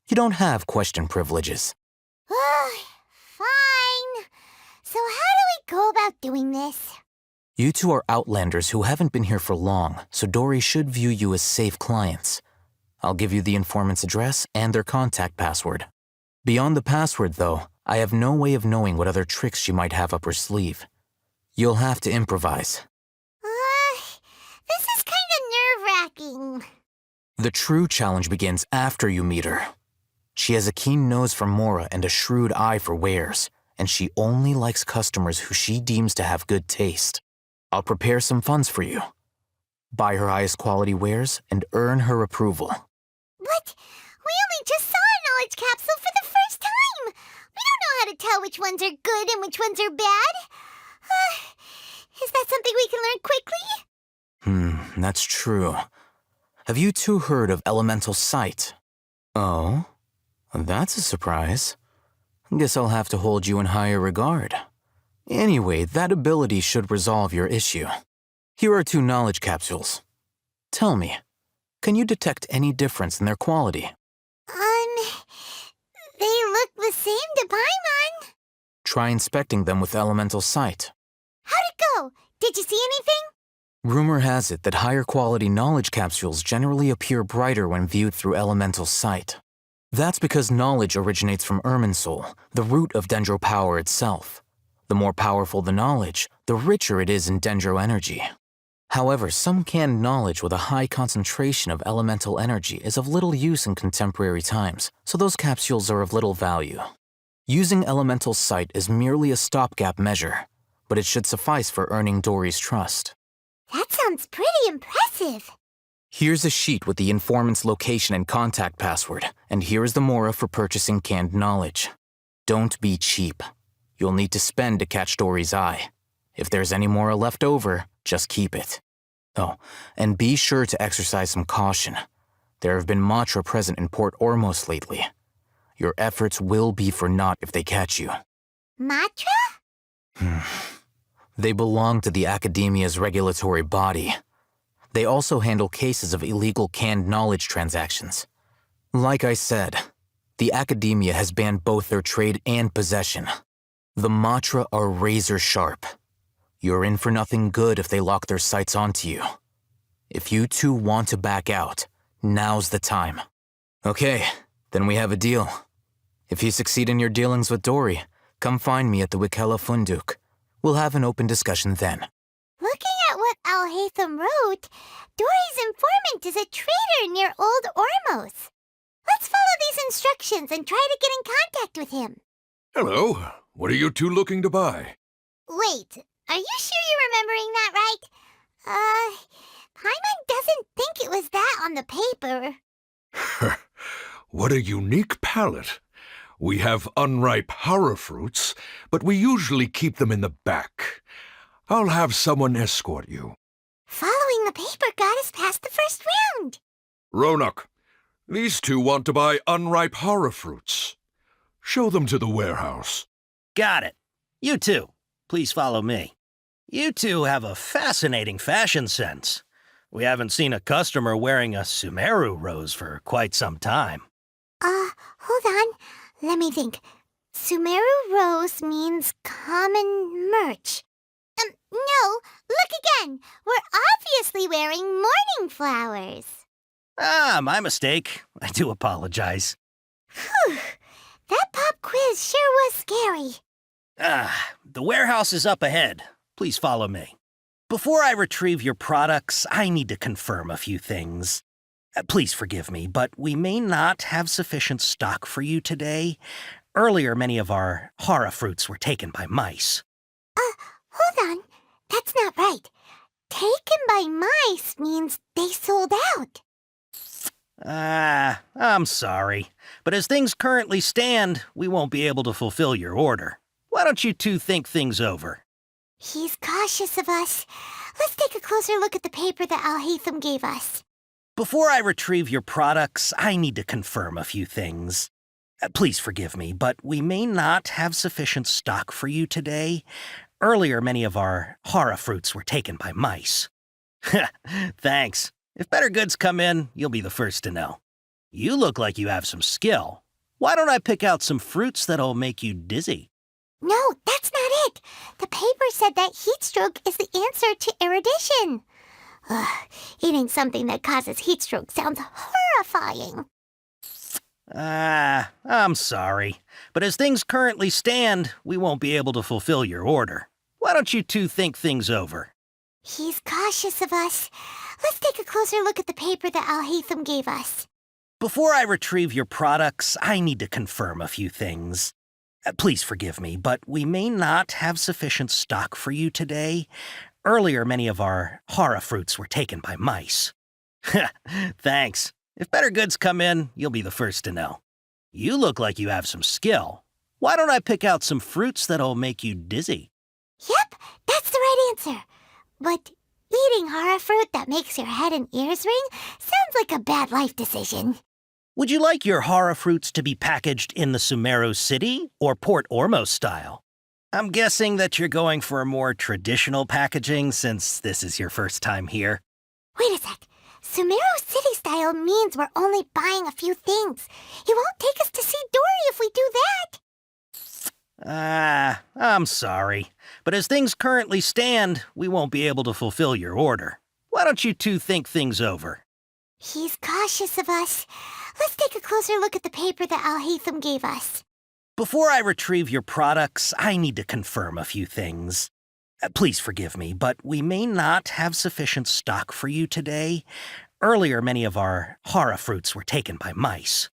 you don't have question privileges. Fine. So how do we go about doing this? You two are Outlanders who haven't been here for long, so Dory should view you as safe clients. I'll give you the informant's address and their contact password. Beyond the password, though, I have no way of knowing what other tricks she might have up her sleeve. You'll have to improvise. This is kind of nerve-wracking. The true challenge begins after you meet her. She has a keen nose for Mora and a shrewd eye for wares, and she only likes customers who she deems to have good taste. I'll prepare some funds for you. Buy her highest quality wares and earn her approval. What? We only just saw a knowledge capsule for the first time! We don't know how to tell which ones are good and which ones are bad. Is that something we can learn quickly? That's true. Have you two heard of elemental sight? Oh? That's a surprise. Guess I'll have to hold you in higher regard. Anyway, that ability should resolve your issue. Here are 2 knowledge capsules. Tell me, can you detect any difference in their quality? They look the same to Paimon. Try inspecting them with elemental sight. How'd it go? Did you see anything? Rumor has it that higher quality knowledge capsules generally appear brighter when viewed through elemental sight. That's because knowledge originates from Irminsul, the root of Dendro power itself. The more powerful the knowledge, the richer it is in Dendro energy. However, some canned knowledge with a high concentration of elemental energy is of little use in contemporary times, so those capsules are of little value. Using elemental sight is merely a stopgap measure, but it should suffice for earning Dory's trust. That sounds pretty impressive. Here's a sheet with the informant's location and contact password, and here is the Mora for purchasing canned knowledge. Don't be cheap. You'll need to spend to catch Dory's eye. If there's any Mora left over, just keep it. Oh, and be sure to exercise some caution. There have been Matra present in Port Ormos lately. Your efforts will be for naught if they catch you. Matra? They belong to the Academia's regulatory body. They also handle cases of illegal canned knowledge transactions. Like I said, the Academia has banned both their trade and possession. The Matra are razor sharp. You're in for nothing good if they lock their sights onto you. If you two want to back out, now's the time. Okay, then we have a deal. If you succeed in your dealings with Dory, come find me at the Wikela Funduk. We'll have an open discussion then. Looking at what Alhaitham wrote, Dory's informant is a traitor near Old Ormos. Let's follow these instructions and try to get in contact with him. Hello. What are you two looking to buy? Wait, are you sure you're remembering that right? Paimon doesn't think it was that on the paper. What a unique palate. We have unripe hara fruits, but we usually keep them in the back. I'll have someone escort you. Following the paper got us past the first round. Ronak, these two want to buy unripe hara fruits. Show them to the warehouse. Got it. You two, please follow me. You two have a fascinating fashion sense. We haven't seen a customer wearing a Sumeru rose for quite some time. Hold on. Let me think. Sumeru rose means common merch. No, look again. We're obviously wearing morning flowers. My mistake. I do apologize. Phew. That pop quiz sure was scary. The warehouse is up ahead. Please follow me. Before I retrieve your products, I need to confirm a few things. Please forgive me, but we may not have sufficient stock for you today. Earlier, many of our hara fruits were taken by mice. Hold on. That's not right. Taken by mice means they sold out. I'm sorry. But as things currently stand, we won't be able to fulfill your order. Why don't you two think things over? He's cautious of us. Let's take a closer look at the paper that Alhaitham gave us. Before I retrieve your products, I need to confirm a few things. Please forgive me, but we may not have sufficient stock for you today. Earlier, many of our hara fruits were taken by mice. Thanks. If better goods come in, you'll be the first to know. You look like you have some skill. Why don't I pick out some fruits that'll make you dizzy? No, that's not it. The paper said that heat stroke is the answer to erudition. Eating something that causes heat stroke sounds horrifying. I'm sorry, but as things currently stand, we won't be able to fulfill your order. Why don't you two think things over? He's cautious of us. Let's take a closer look at the paper that Al-Haytham gave us. Before I retrieve your products, I need to confirm a few things. Please forgive me, but we may not have sufficient stock for you today. Earlier, many of our hara fruits were taken by mice. Thanks. If better goods come in, you'll be the first to know. You look like you have some skill. Why don't I pick out some fruits that'll make you dizzy? Yep, that's the right answer. But eating hara fruit that makes your head and ears ring sounds like a bad life decision. Would you like your hara fruits to be packaged in the Sumeru City or Port Ormos style? I'm guessing that you're going for a more traditional packaging since this is your first time here. Wait a sec. Sumeru City style means we're only buying a few things. He won't take us to see Dory if we do that. I'm sorry, but as things currently stand, we won't be able to fulfill your order. Why don't you two think things over? He's cautious of us. Let's take a closer look at the paper that Al-Haytham gave us. Before I retrieve your products, I need to confirm a few things. Please forgive me, but we may not have sufficient stock for you today. Earlier, many of our hara fruits were taken by mice.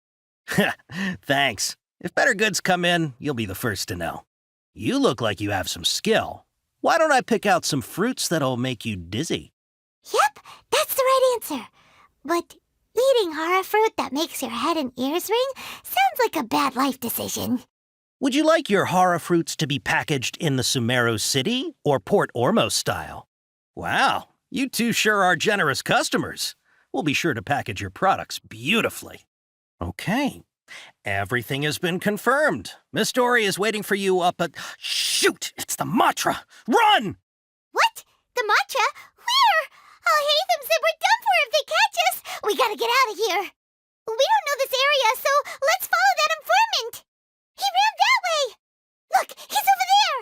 Thanks. If better goods come in, you'll be the first to know. You look like you have some skill. Why don't I pick out some fruits that'll make you dizzy? Yep, that's the right answer. But eating hara fruit that makes your head and ears ring sounds like a bad life decision. Would you like your hara fruits to be packaged in the Sumeru City or Port Ormos style? Wow, you two sure are generous customers. We'll be sure to package your products beautifully. Okay, everything has been confirmed. Miss Dory is waiting for you up at... Shoot, it's the Matra! Run! What? The Matra? Where? Al-Haytham said we're done for if they catch us. We gotta get out of here. We don't know this area, so let's follow that informant. He ran that way! Look, he's over there!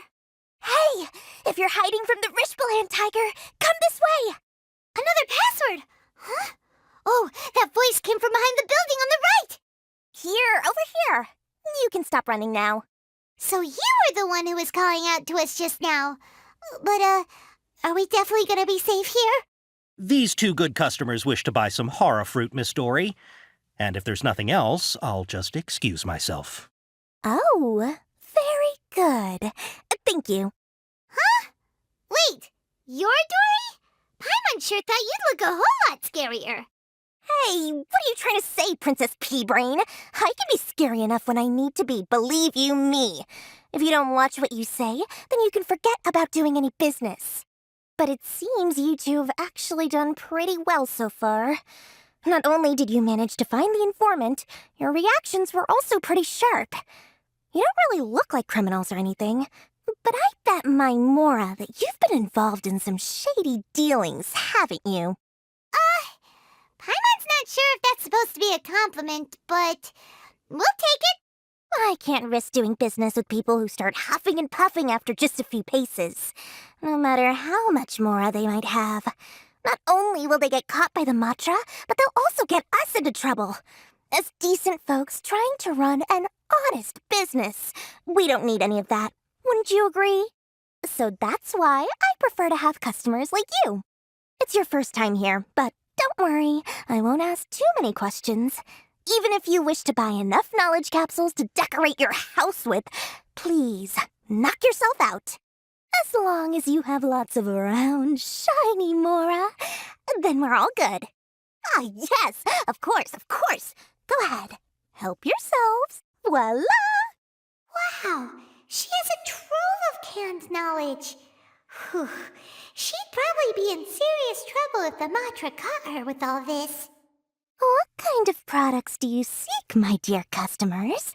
Hey, if you're hiding from the Rishbalan tiger, come this way! Another password! Huh? Oh, that voice came from behind the building on the right! Here, over here. You can stop running now. So you were the one who was calling out to us just now. But, are we definitely gonna be safe here? These two good customers wish to buy some hara fruit, Miss Dory. And if there's nothing else, I'll just excuse myself. Oh, very good. Thank you. Huh? Wait, you're Dory? Paimon sure thought you'd look a whole lot scarier. Hey, what are you trying to say, Princess Pea-Brain? I can be scary enough when I need to be, believe you me. If you don't watch what you say, then you can forget about doing any business. But it seems you two have actually done pretty well so far. Not only did you manage to find the informant, your reactions were also pretty sharp. You don't really look like criminals or anything, but I bet my Mora that you've been involved in some shady dealings, haven't you? Paimon's not sure if that's supposed to be a compliment, but we'll take it. I can't risk doing business with people who start huffing and puffing after just a few paces, no matter how much Mora they might have. Not only will they get caught by the Matra, but they'll also get us into trouble. As decent folks trying to run an honest business, we don't need any of that. Wouldn't you agree? So that's why I prefer to have customers like you. It's your first time here, but don't worry, I won't ask too many questions. Even if you wish to buy enough knowledge capsules to decorate your house with, please, knock yourself out. As long as you have lots of round, shiny Mora, then we're all good. Ah, yes, of course, of course. Go ahead, help yourselves. Voila! Wow, she has a trove of canned knowledge. Whew. She'd probably be in serious trouble if the Matra caught her with all this. What kind of products do you seek, my dear customers?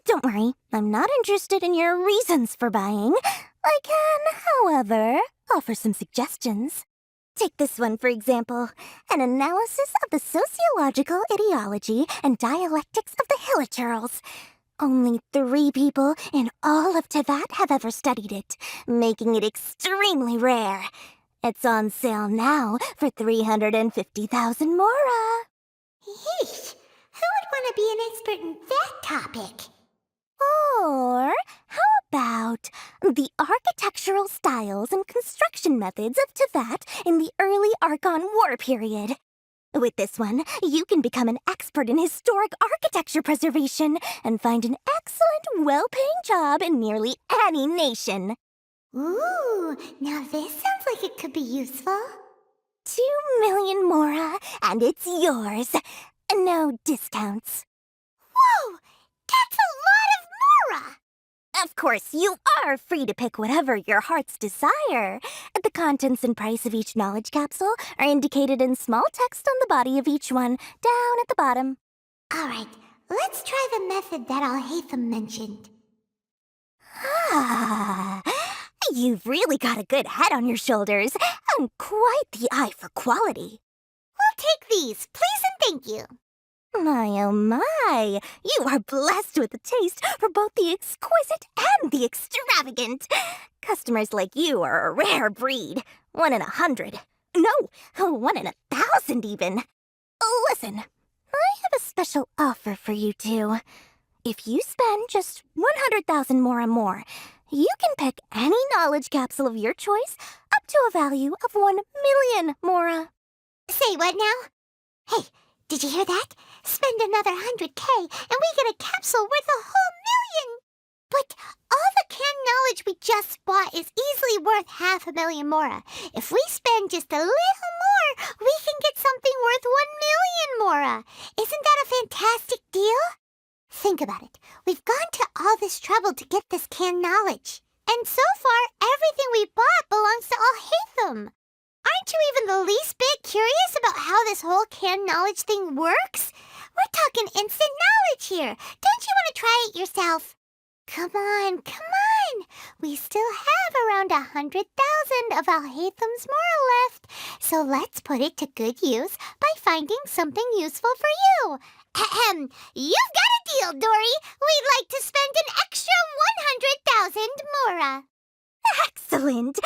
Don't worry, I'm not interested in your reasons for buying. I can, however, offer some suggestions. Take this one, for example. An analysis of the sociological ideology and dialectics of the Hilichurls. Only 3 people in all of Tevat have ever studied it, making it extremely rare. It's on sale now for 350,000 Mora. Yeesh, who would want to be an expert in that topic. Or how about the architectural styles and construction methods of Teyvat in the early Archon War period? With this one, you can become an expert in historic architecture preservation and find an excellent, well-paying job in nearly any nation. Ooh, now this sounds like it could be useful. 2 million Mora, and it's yours. No discounts. Whoa! That's a lot of Mora! Of course, you are free to pick whatever your heart's desire. The contents and price of each knowledge capsule are indicated in small text on the body of each one, down at the bottom. Alright, let's try the method that Al-Haytham mentioned. Ah, you've really got a good head on your shoulders, and quite the eye for quality. We'll take these, please and thank you. My, oh my, you are blessed with a taste for both the exquisite and the extravagant. Customers like you are a rare breed. 1 in 100. No, 1 in 1,000 even. Listen, I have a special offer for you two. If you spend just 100,000 more, you can pick any knowledge capsule of your choice up to a value of 1 million Mora. Say what now? Hey, did you hear that? Spend another 100K and we get a capsule worth a whole million! But all the canned knowledge we just bought is easily worth 500,000 Mora. If we spend just a little more, we can get something worth 1 million Mora. Isn't that a fantastic deal? Think about it. We've gone to all this trouble to get this canned knowledge. And so far, everything we bought belongs to Al-Haytham. Aren't you even the least bit curious about how this whole canned knowledge thing works? We're talking instant knowledge here. Don't you want to try it yourself? Come on. We still have around 100,000 of Al-Haytham's Mora left. So let's put it to good use by finding something useful for you. Ahem. You've got a deal, Dory. We'd like to spend an extra 100,000 Mora. Excellent!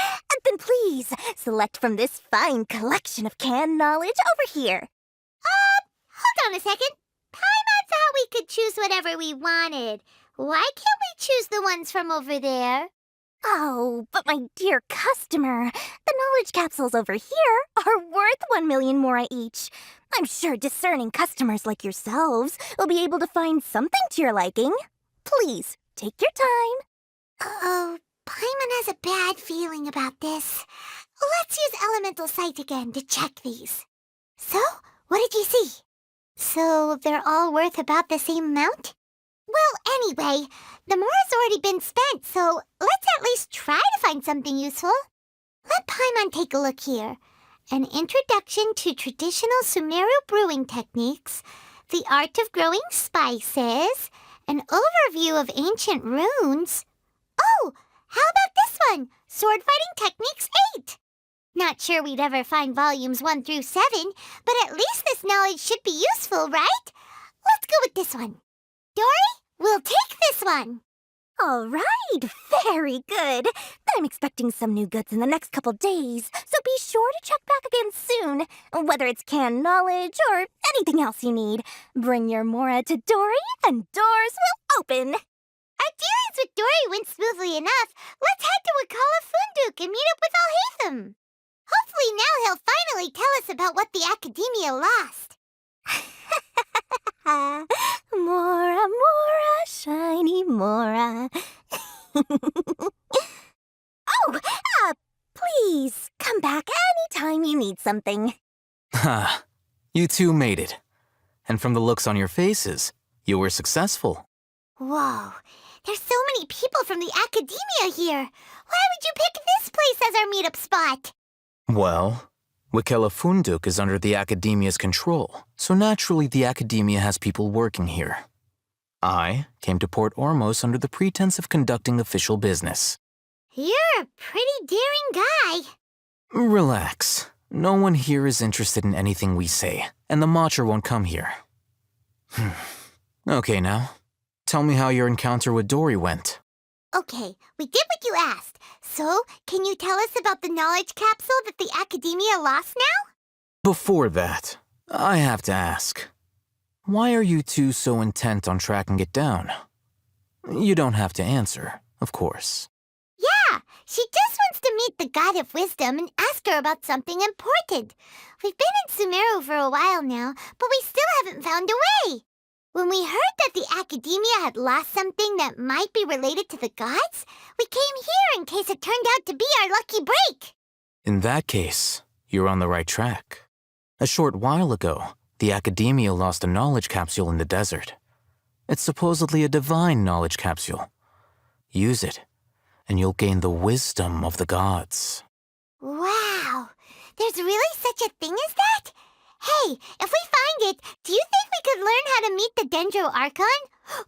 Then please, select from this fine collection of canned knowledge over here. Hold on a second. Paimon thought we could choose whatever we wanted. Why can't we choose the ones from over there? Oh, but my dear customer, the knowledge capsules over here are worth 1 million Mora each. I'm sure discerning customers like yourselves will be able to find something to your liking. Please, take your time. Uh-oh. Paimon has a bad feeling about this. Let's use Elemental Sight again to check these. So, what did you see? So, they're all worth about the same amount? Well, anyway, the Mora's already been spent, so let's at least try to find something useful. Let Paimon take a look here. An introduction to traditional Sumeru brewing techniques, the art of growing spices, an overview of ancient runes. Oh! How about this one? Sword Fighting Techniques 8. Not sure we'd ever find volumes 1 through 7, but at least this knowledge should be useful, right? Let's go with this one. Dory, we'll take this one. All right, very good. I'm expecting some new goods in the next couple days, so be sure to check back again soon. Whether it's canned knowledge or anything else you need, bring your Mora to Dory and doors will open. Our dealings with Dory went smoothly enough. Let's head to Wakala Funduk and meet up with Al-Haytham. Hopefully now he'll finally tell us about what the Academia lost. Mora, Mora, shiny Mora. Please come back anytime you need something. Ha, you two made it. And from the looks on your faces, you were successful. Whoa, there's so many people from the Academia here. Why would you pick this place as our meetup spot? Well, Wakela Funduk is under the Academia's control, so naturally the Academia has people working here. I came to Port Ormos under the pretense of conducting official business. You're a pretty daring guy. Relax. No one here is interested in anything we say, and the Matcher won't come here. Okay now, tell me how your encounter with Dory went. Okay, we did what you asked. So, can you tell us about the knowledge capsule that the Academia lost now? Before that, I have to ask. Why are you two so intent on tracking it down? You don't have to answer, of course. Yeah, she just wants to meet the God of Wisdom and ask her about something important. We've been in Sumeru for a while now, but we still haven't found a way. When we heard that the Academia had lost something that might be related to the gods, we came here in case it turned out to be our lucky break. In that case, you're on the right track. A short while ago, the Academia lost a knowledge capsule in the desert. It's supposedly a divine knowledge capsule. Use it, and you'll gain the wisdom of the gods. Wow, there's really such a thing as that? Hey, if we find it, do you think we could learn how to meet the Dendro Archon?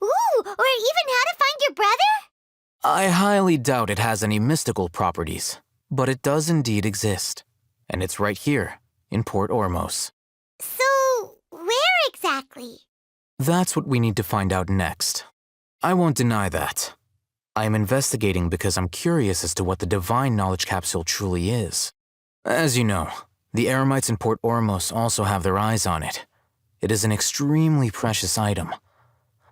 Ooh, or even how to find your brother? I highly doubt it has any mystical properties, but it does indeed exist. And it's right here, in Port Ormos. So, where exactly? That's what we need to find out next. I won't deny that. I am investigating because I'm curious as to what the divine knowledge capsule truly is. As you know, the Eremites in Port Ormos also have their eyes on it. It is an extremely precious item.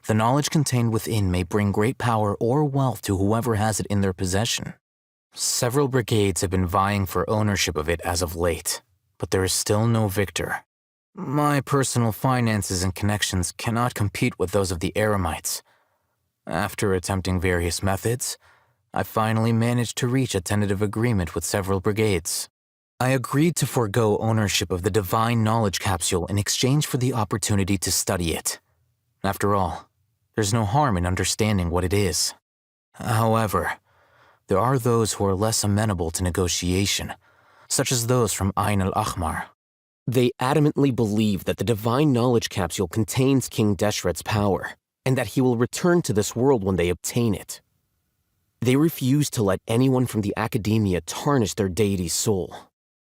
The knowledge contained within may bring great power or wealth to whoever has it in their possession. Several brigades have been vying for ownership of it as of late, but there is still no victor. My personal finances and connections cannot compete with those of the Eremites. After attempting various methods, I finally managed to reach a tentative agreement with several brigades. I agreed to forego ownership of the divine knowledge capsule in exchange for the opportunity to study it. After all, there's no harm in understanding what it is. However, there are those who are less amenable to negotiation, such as those from Ain al-Ahmar. They adamantly believe that the divine knowledge capsule contains King Deshret's power, and that he will return to this world when they obtain it. They refuse to let anyone from the Academia tarnish their deity's soul.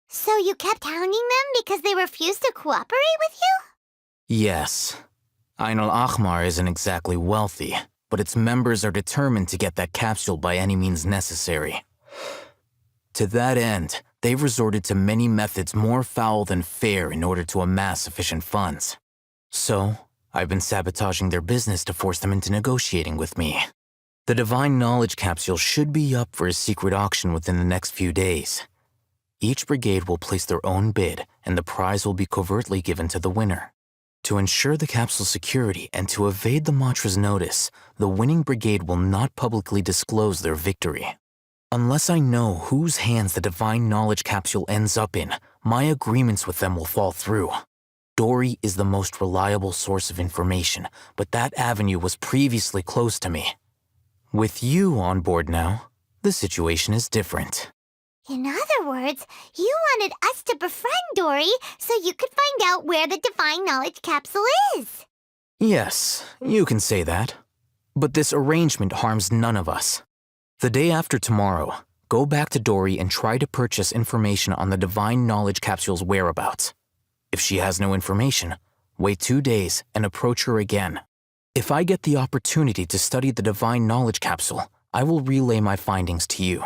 So you kept hounding them because they refused to cooperate with you? Yes. Ain al-Ahmar isn't exactly wealthy, but its members are determined to get that capsule by any means necessary. To that end, they've resorted to many methods more foul than fair in order to amass sufficient funds. So, I've been sabotaging their business to force them into negotiating with me. The divine knowledge capsule should be up for a secret auction within the next few days. Each brigade will place their own bid, and the prize will be covertly given to the winner. To ensure the capsule's security and to evade the Matra's notice, the winning brigade will not publicly disclose their victory. Unless I know whose hands the divine knowledge capsule ends up in, my agreements with them will fall through. Dory is the most reliable source of information, but that avenue was previously closed to me. With you on board now, the situation is different. In other words, you wanted us to befriend Dory so you could find out where the divine knowledge capsule is. Yes, you can say that. But this arrangement harms none of us. The day after tomorrow, go back to Dory and try to purchase information on the divine knowledge capsule's whereabouts. If she has no information, wait 2 days and approach her again. If I get the opportunity to study the divine knowledge capsule, I will relay my findings to you.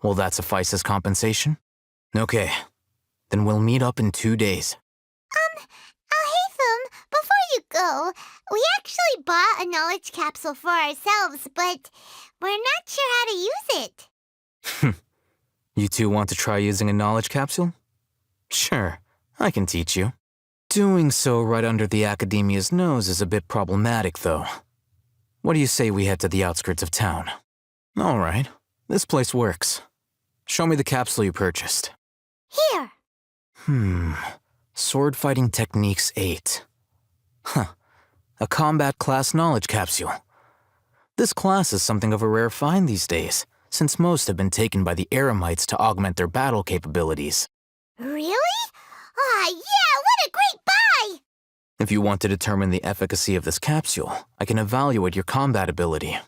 Will that suffice as compensation? Okay, then we'll meet up in 2 days. Alhaitham, before you go, we actually bought a knowledge capsule for ourselves, but we're not sure how to use it. You two want to try using a knowledge capsule? Sure, I can teach you. Doing so right under the Academia's nose is a bit problematic, though. What do you say we head to the outskirts of town? All right, this place works. Show me the capsule you purchased. Here. Sword Fighting Techniques 8. Huh. A combat class knowledge capsule. This class is something of a rare find these days, since most have been taken by the Eremites to augment their battle capabilities. Really? Ah, yeah, what a great buy! If you want to determine the efficacy of this capsule, I can evaluate your combat ability.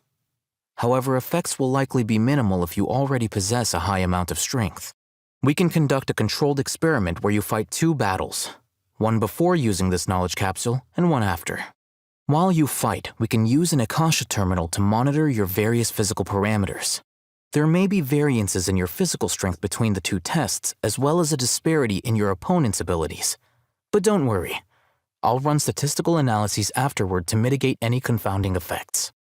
However, effects will likely be minimal if you already possess a high amount of strength. We can conduct a controlled experiment where you fight 2 battles, one before using this knowledge capsule and one after. While you fight, we can use an Akasha terminal to monitor your various physical parameters. There may be variances in your physical strength between the 2 tests, as well as a disparity in your opponent's abilities. But don't worry, I'll run statistical analyses afterward to mitigate any confounding effects.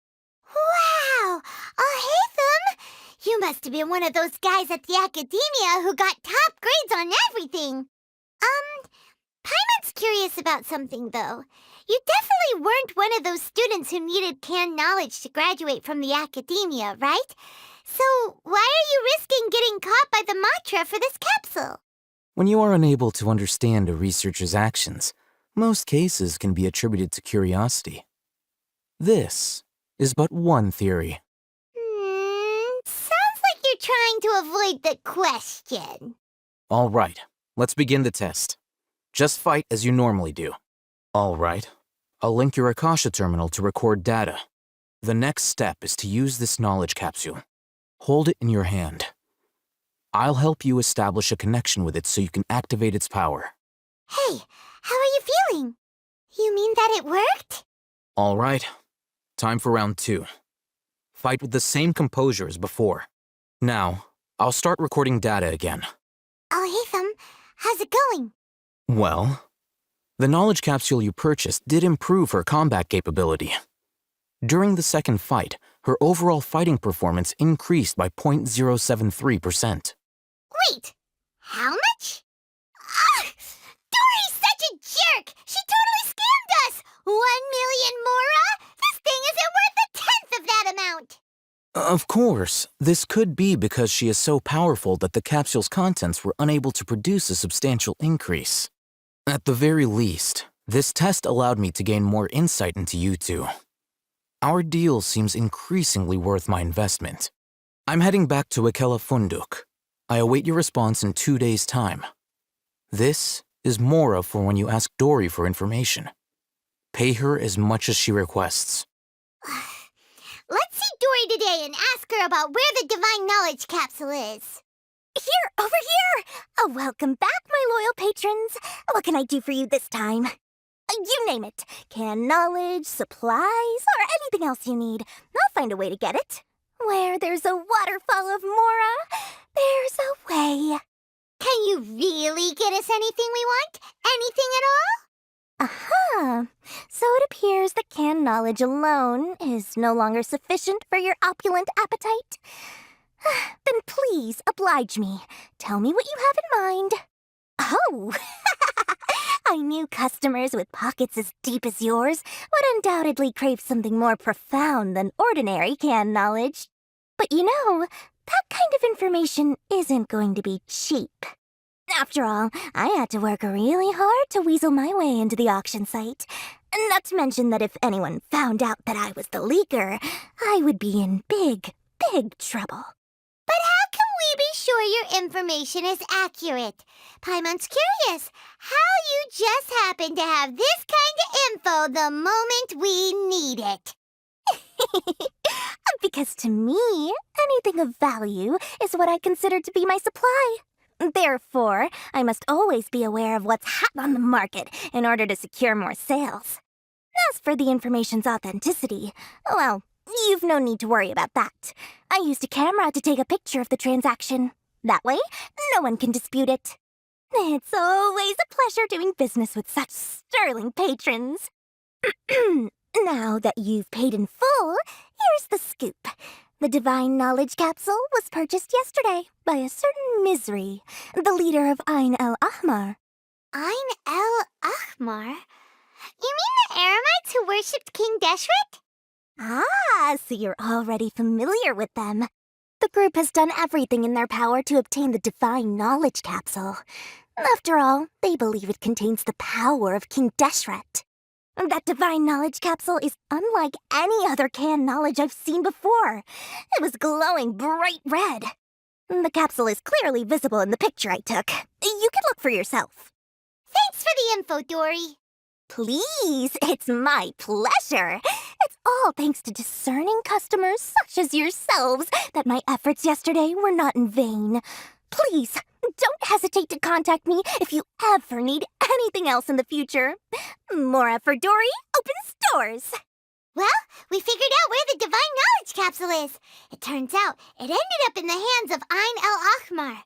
Wow! Alhaitham! You must have been one of those guys at the academia who got top grades on everything. Paimon's curious about something, though. You definitely weren't one of those students who needed canned knowledge to graduate from the academia, right? So why are you risking getting caught by the Matra for this capsule? When you are unable to understand a researcher's actions, most cases can be attributed to curiosity. This is but one theory. Sounds like you're trying to avoid the question. All right, let's begin the test. Just fight as you normally do. All right, I'll link your Akasha terminal to record data. The next step is to use this knowledge capsule. Hold it in your hand. I'll help you establish a connection with it so you can activate its power. Hey, how are you feeling? You mean that it worked? All right, time for round 2. Fight with the same composure as before. Now, I'll start recording data again. Alhaitham, how's it going? Well, the knowledge capsule you purchased did improve her combat capability. During the second fight, her overall fighting performance increased by 0.073%. Wait, how much? Dory's such a jerk! She totally scammed us! 1 million mora? This thing isn't worth a tenth of that amount! Of course, this could be because she is so powerful that the capsule's contents were unable to produce a substantial increase. At the very least, this test allowed me to gain more insight into you two. Our deal seems increasingly worth my investment. I'm heading back to Akela Funduk. I await your response in 2 days' time. This is Mora for when you ask Dory for information. Pay her as much as she requests. Let's see Dory today and ask her about where the divine knowledge capsule is. Here, over here! Welcome back, my loyal patrons. What can I do for you this time? You name it. Canned knowledge, supplies, or anything else you need. I'll find a way to get it. Where there's a waterfall of Mora, there's a way. Can you really get us anything we want? Anything at all? Aha! So it appears that canned knowledge alone is no longer sufficient for your opulent appetite. Then please oblige me. Tell me what you have in mind. Oh! I knew customers with pockets as deep as yours would undoubtedly crave something more profound than ordinary canned knowledge. But you know, that kind of information isn't going to be cheap. After all, I had to work really hard to weasel my way into the auction site. Not to mention that if anyone found out that I was the leaker, I would be in big, big trouble. But how can we be sure your information is accurate? Paimon's curious how you just happen to have this kind of info the moment we need it. Because to me, anything of value is what I consider to be my supply. Therefore, I must always be aware of what's hot on the market in order to secure more sales. As for the information's authenticity, well, you've no need to worry about that. I used a camera to take a picture of the transaction. That way, no one can dispute it. It's always a pleasure doing business with such sterling patrons. Now that you've paid in full, here's the scoop. The Divine Knowledge Capsule was purchased yesterday by a certain Misery, the leader of Ain el Ahmar. Ain el Ahmar? You mean the Aramites who worshipped King Deshret? Ah, so you're already familiar with them. The group has done everything in their power to obtain the Divine Knowledge Capsule. After all, they believe it contains the power of King Deshret. That Divine Knowledge Capsule is unlike any other canned knowledge I've seen before. It was glowing bright red. The capsule is clearly visible in the picture I took. You can look for yourself. Thanks for the info, Dory. Please, it's my pleasure. It's all thanks to discerning customers such as yourselves that my efforts yesterday were not in vain. Please, don't hesitate to contact me if you ever need anything else in the future. Mora for Dory opens doors. Well, we figured out where the Divine Knowledge Capsule is. It turns out it ended up in the hands of Ain el Ahmar.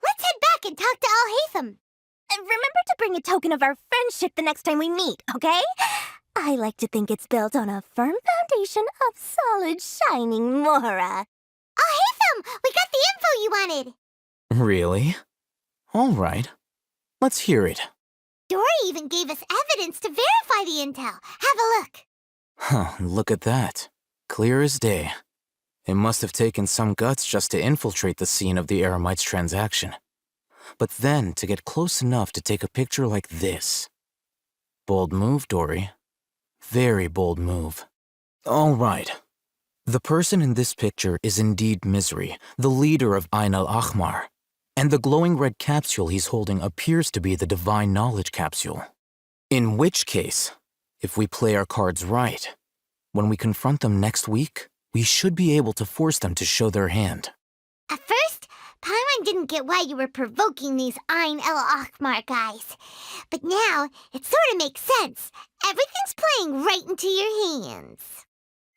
Let's head back and talk to Alhaitham. Remember to bring a token of our friendship the next time we meet, okay? I like to think it's built on a firm foundation of solid, shining Mora. Oh, Haytham! We got the info you wanted! Really? All right. Let's hear it. Dory even gave us evidence to verify the intel. Have a look. Huh, look at that. Clear as day. It must have taken some guts just to infiltrate the scene of the Eremites transaction. But then to get close enough to take a picture like this. Bold move, Dory. Very bold move. All right. The person in this picture is indeed Misery, the leader of Ain al-Ahmar. And the glowing red capsule he's holding appears to be the Divine Knowledge Capsule. In which case, if we play our cards right, when we confront them next week, we should be able to force them to show their hand. At first, Paimon didn't get why you were provoking these Ain el-Ahmar guys. But now, it sort of makes sense. Everything's playing right into your hands.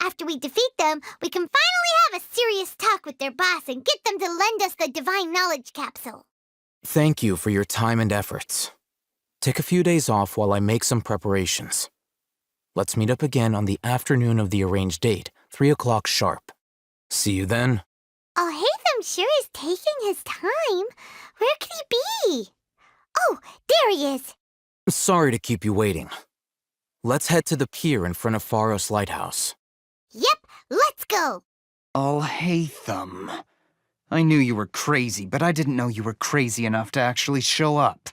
After we defeat them, we can finally have a serious talk with their boss and get them to lend us the Divine Knowledge Capsule. Thank you for your time and efforts. Take a few days off while I make some preparations. Let's meet up again on the afternoon of the arranged date, 3 o'clock sharp. See you then. Oh, Haytham sure is taking his time. Where could he be? Oh, there he is. Sorry to keep you waiting. Let's head to the pier in front of Pharos Lighthouse. Yep, let's go. Haytham. I knew you were crazy, but I didn't know you were crazy enough to actually show up.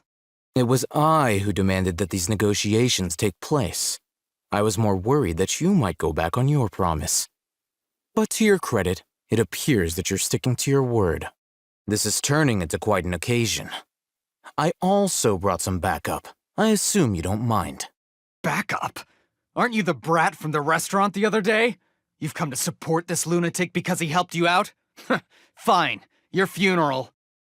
It was I who demanded that these negotiations take place. I was more worried that you might go back on your promise. But to your credit, it appears that you're sticking to your word. This is turning into quite an occasion. I also brought some backup. I assume you don't mind. Backup? Aren't you the brat from the restaurant the other day? You've come to support this lunatic because he helped you out? Fine, your funeral.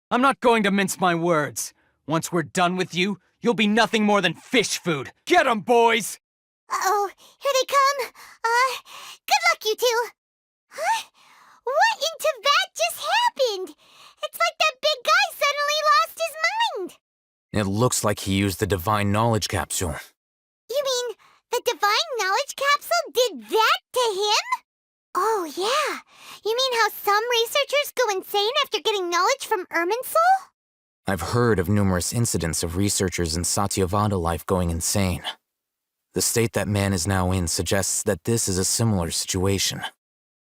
I'm not going to mince my words. Once we're done with you, you'll be nothing more than fish food. Get 'em, boys! Uh-oh, here they come. Good luck, you two. Huh? What in Teyvat just happened? It's like that big guy suddenly lost his mind. It looks like he used the Divine Knowledge Capsule. You mean the Divine Knowledge Capsule did that to him? Oh, yeah. You mean how some researchers go insane after getting knowledge from Irminsul? I've heard of numerous incidents of researchers in Satyavada life going insane. The state that man is now in suggests that this is a similar situation.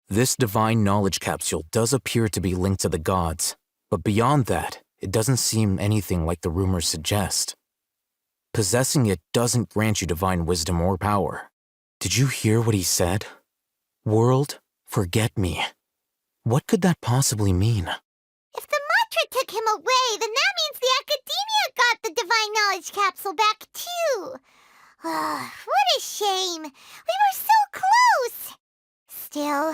This Divine Knowledge Capsule does appear to be linked to the gods, but beyond that, it doesn't seem anything like the rumors suggest. Possessing it doesn't grant you divine wisdom or power. Did you hear what he said? World, forget me. What could that possibly mean? If the Matra took him away, then that means the Academia got the Divine Knowledge Capsule back, too. What a shame. We were so close. Still,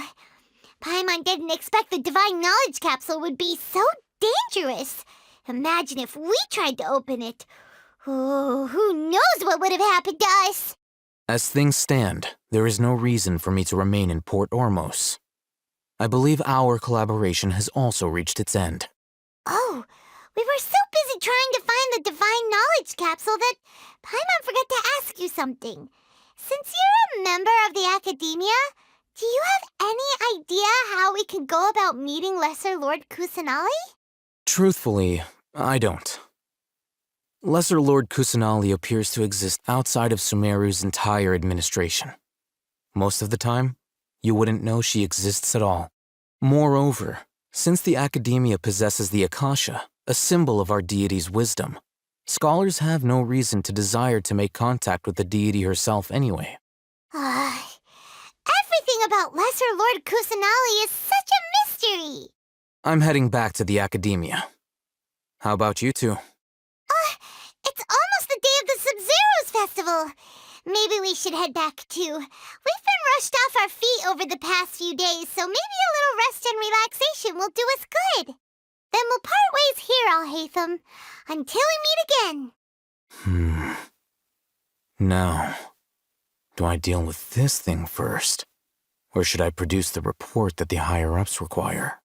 Paimon didn't expect the Divine Knowledge Capsule would be so dangerous. Imagine if we tried to open it. Oh, who knows what would have happened to us? As things stand, there is no reason for me to remain in Port Ormos. I believe our collaboration has also reached its end. Oh, we were so busy trying to find the Divine Knowledge Capsule that Paimon forgot to ask you something. Since you're a member of the Academia, do you have any idea how we can go about meeting Lesser Lord Kusanali? Truthfully, I don't. Lesser Lord Kusanali appears to exist outside of Sumeru's entire administration. Most of the time, you wouldn't know she exists at all. Moreover, since the Academia possesses the Akasha, a symbol of our deity's wisdom, scholars have no reason to desire to make contact with the deity herself anyway. Everything about Lesser Lord Kusanali is such a mystery! I'm heading back to the Academia. How about you two? It's almost the day of the Sub-Zeros Festival. Maybe we should head back too. We've been rushed off our feet over the past few days, so maybe a little rest and relaxation will do us good. Then we'll part ways here, Al-Haytham, until we meet again. Now, do I deal with this thing first? Or should I produce the report that the higher-ups require?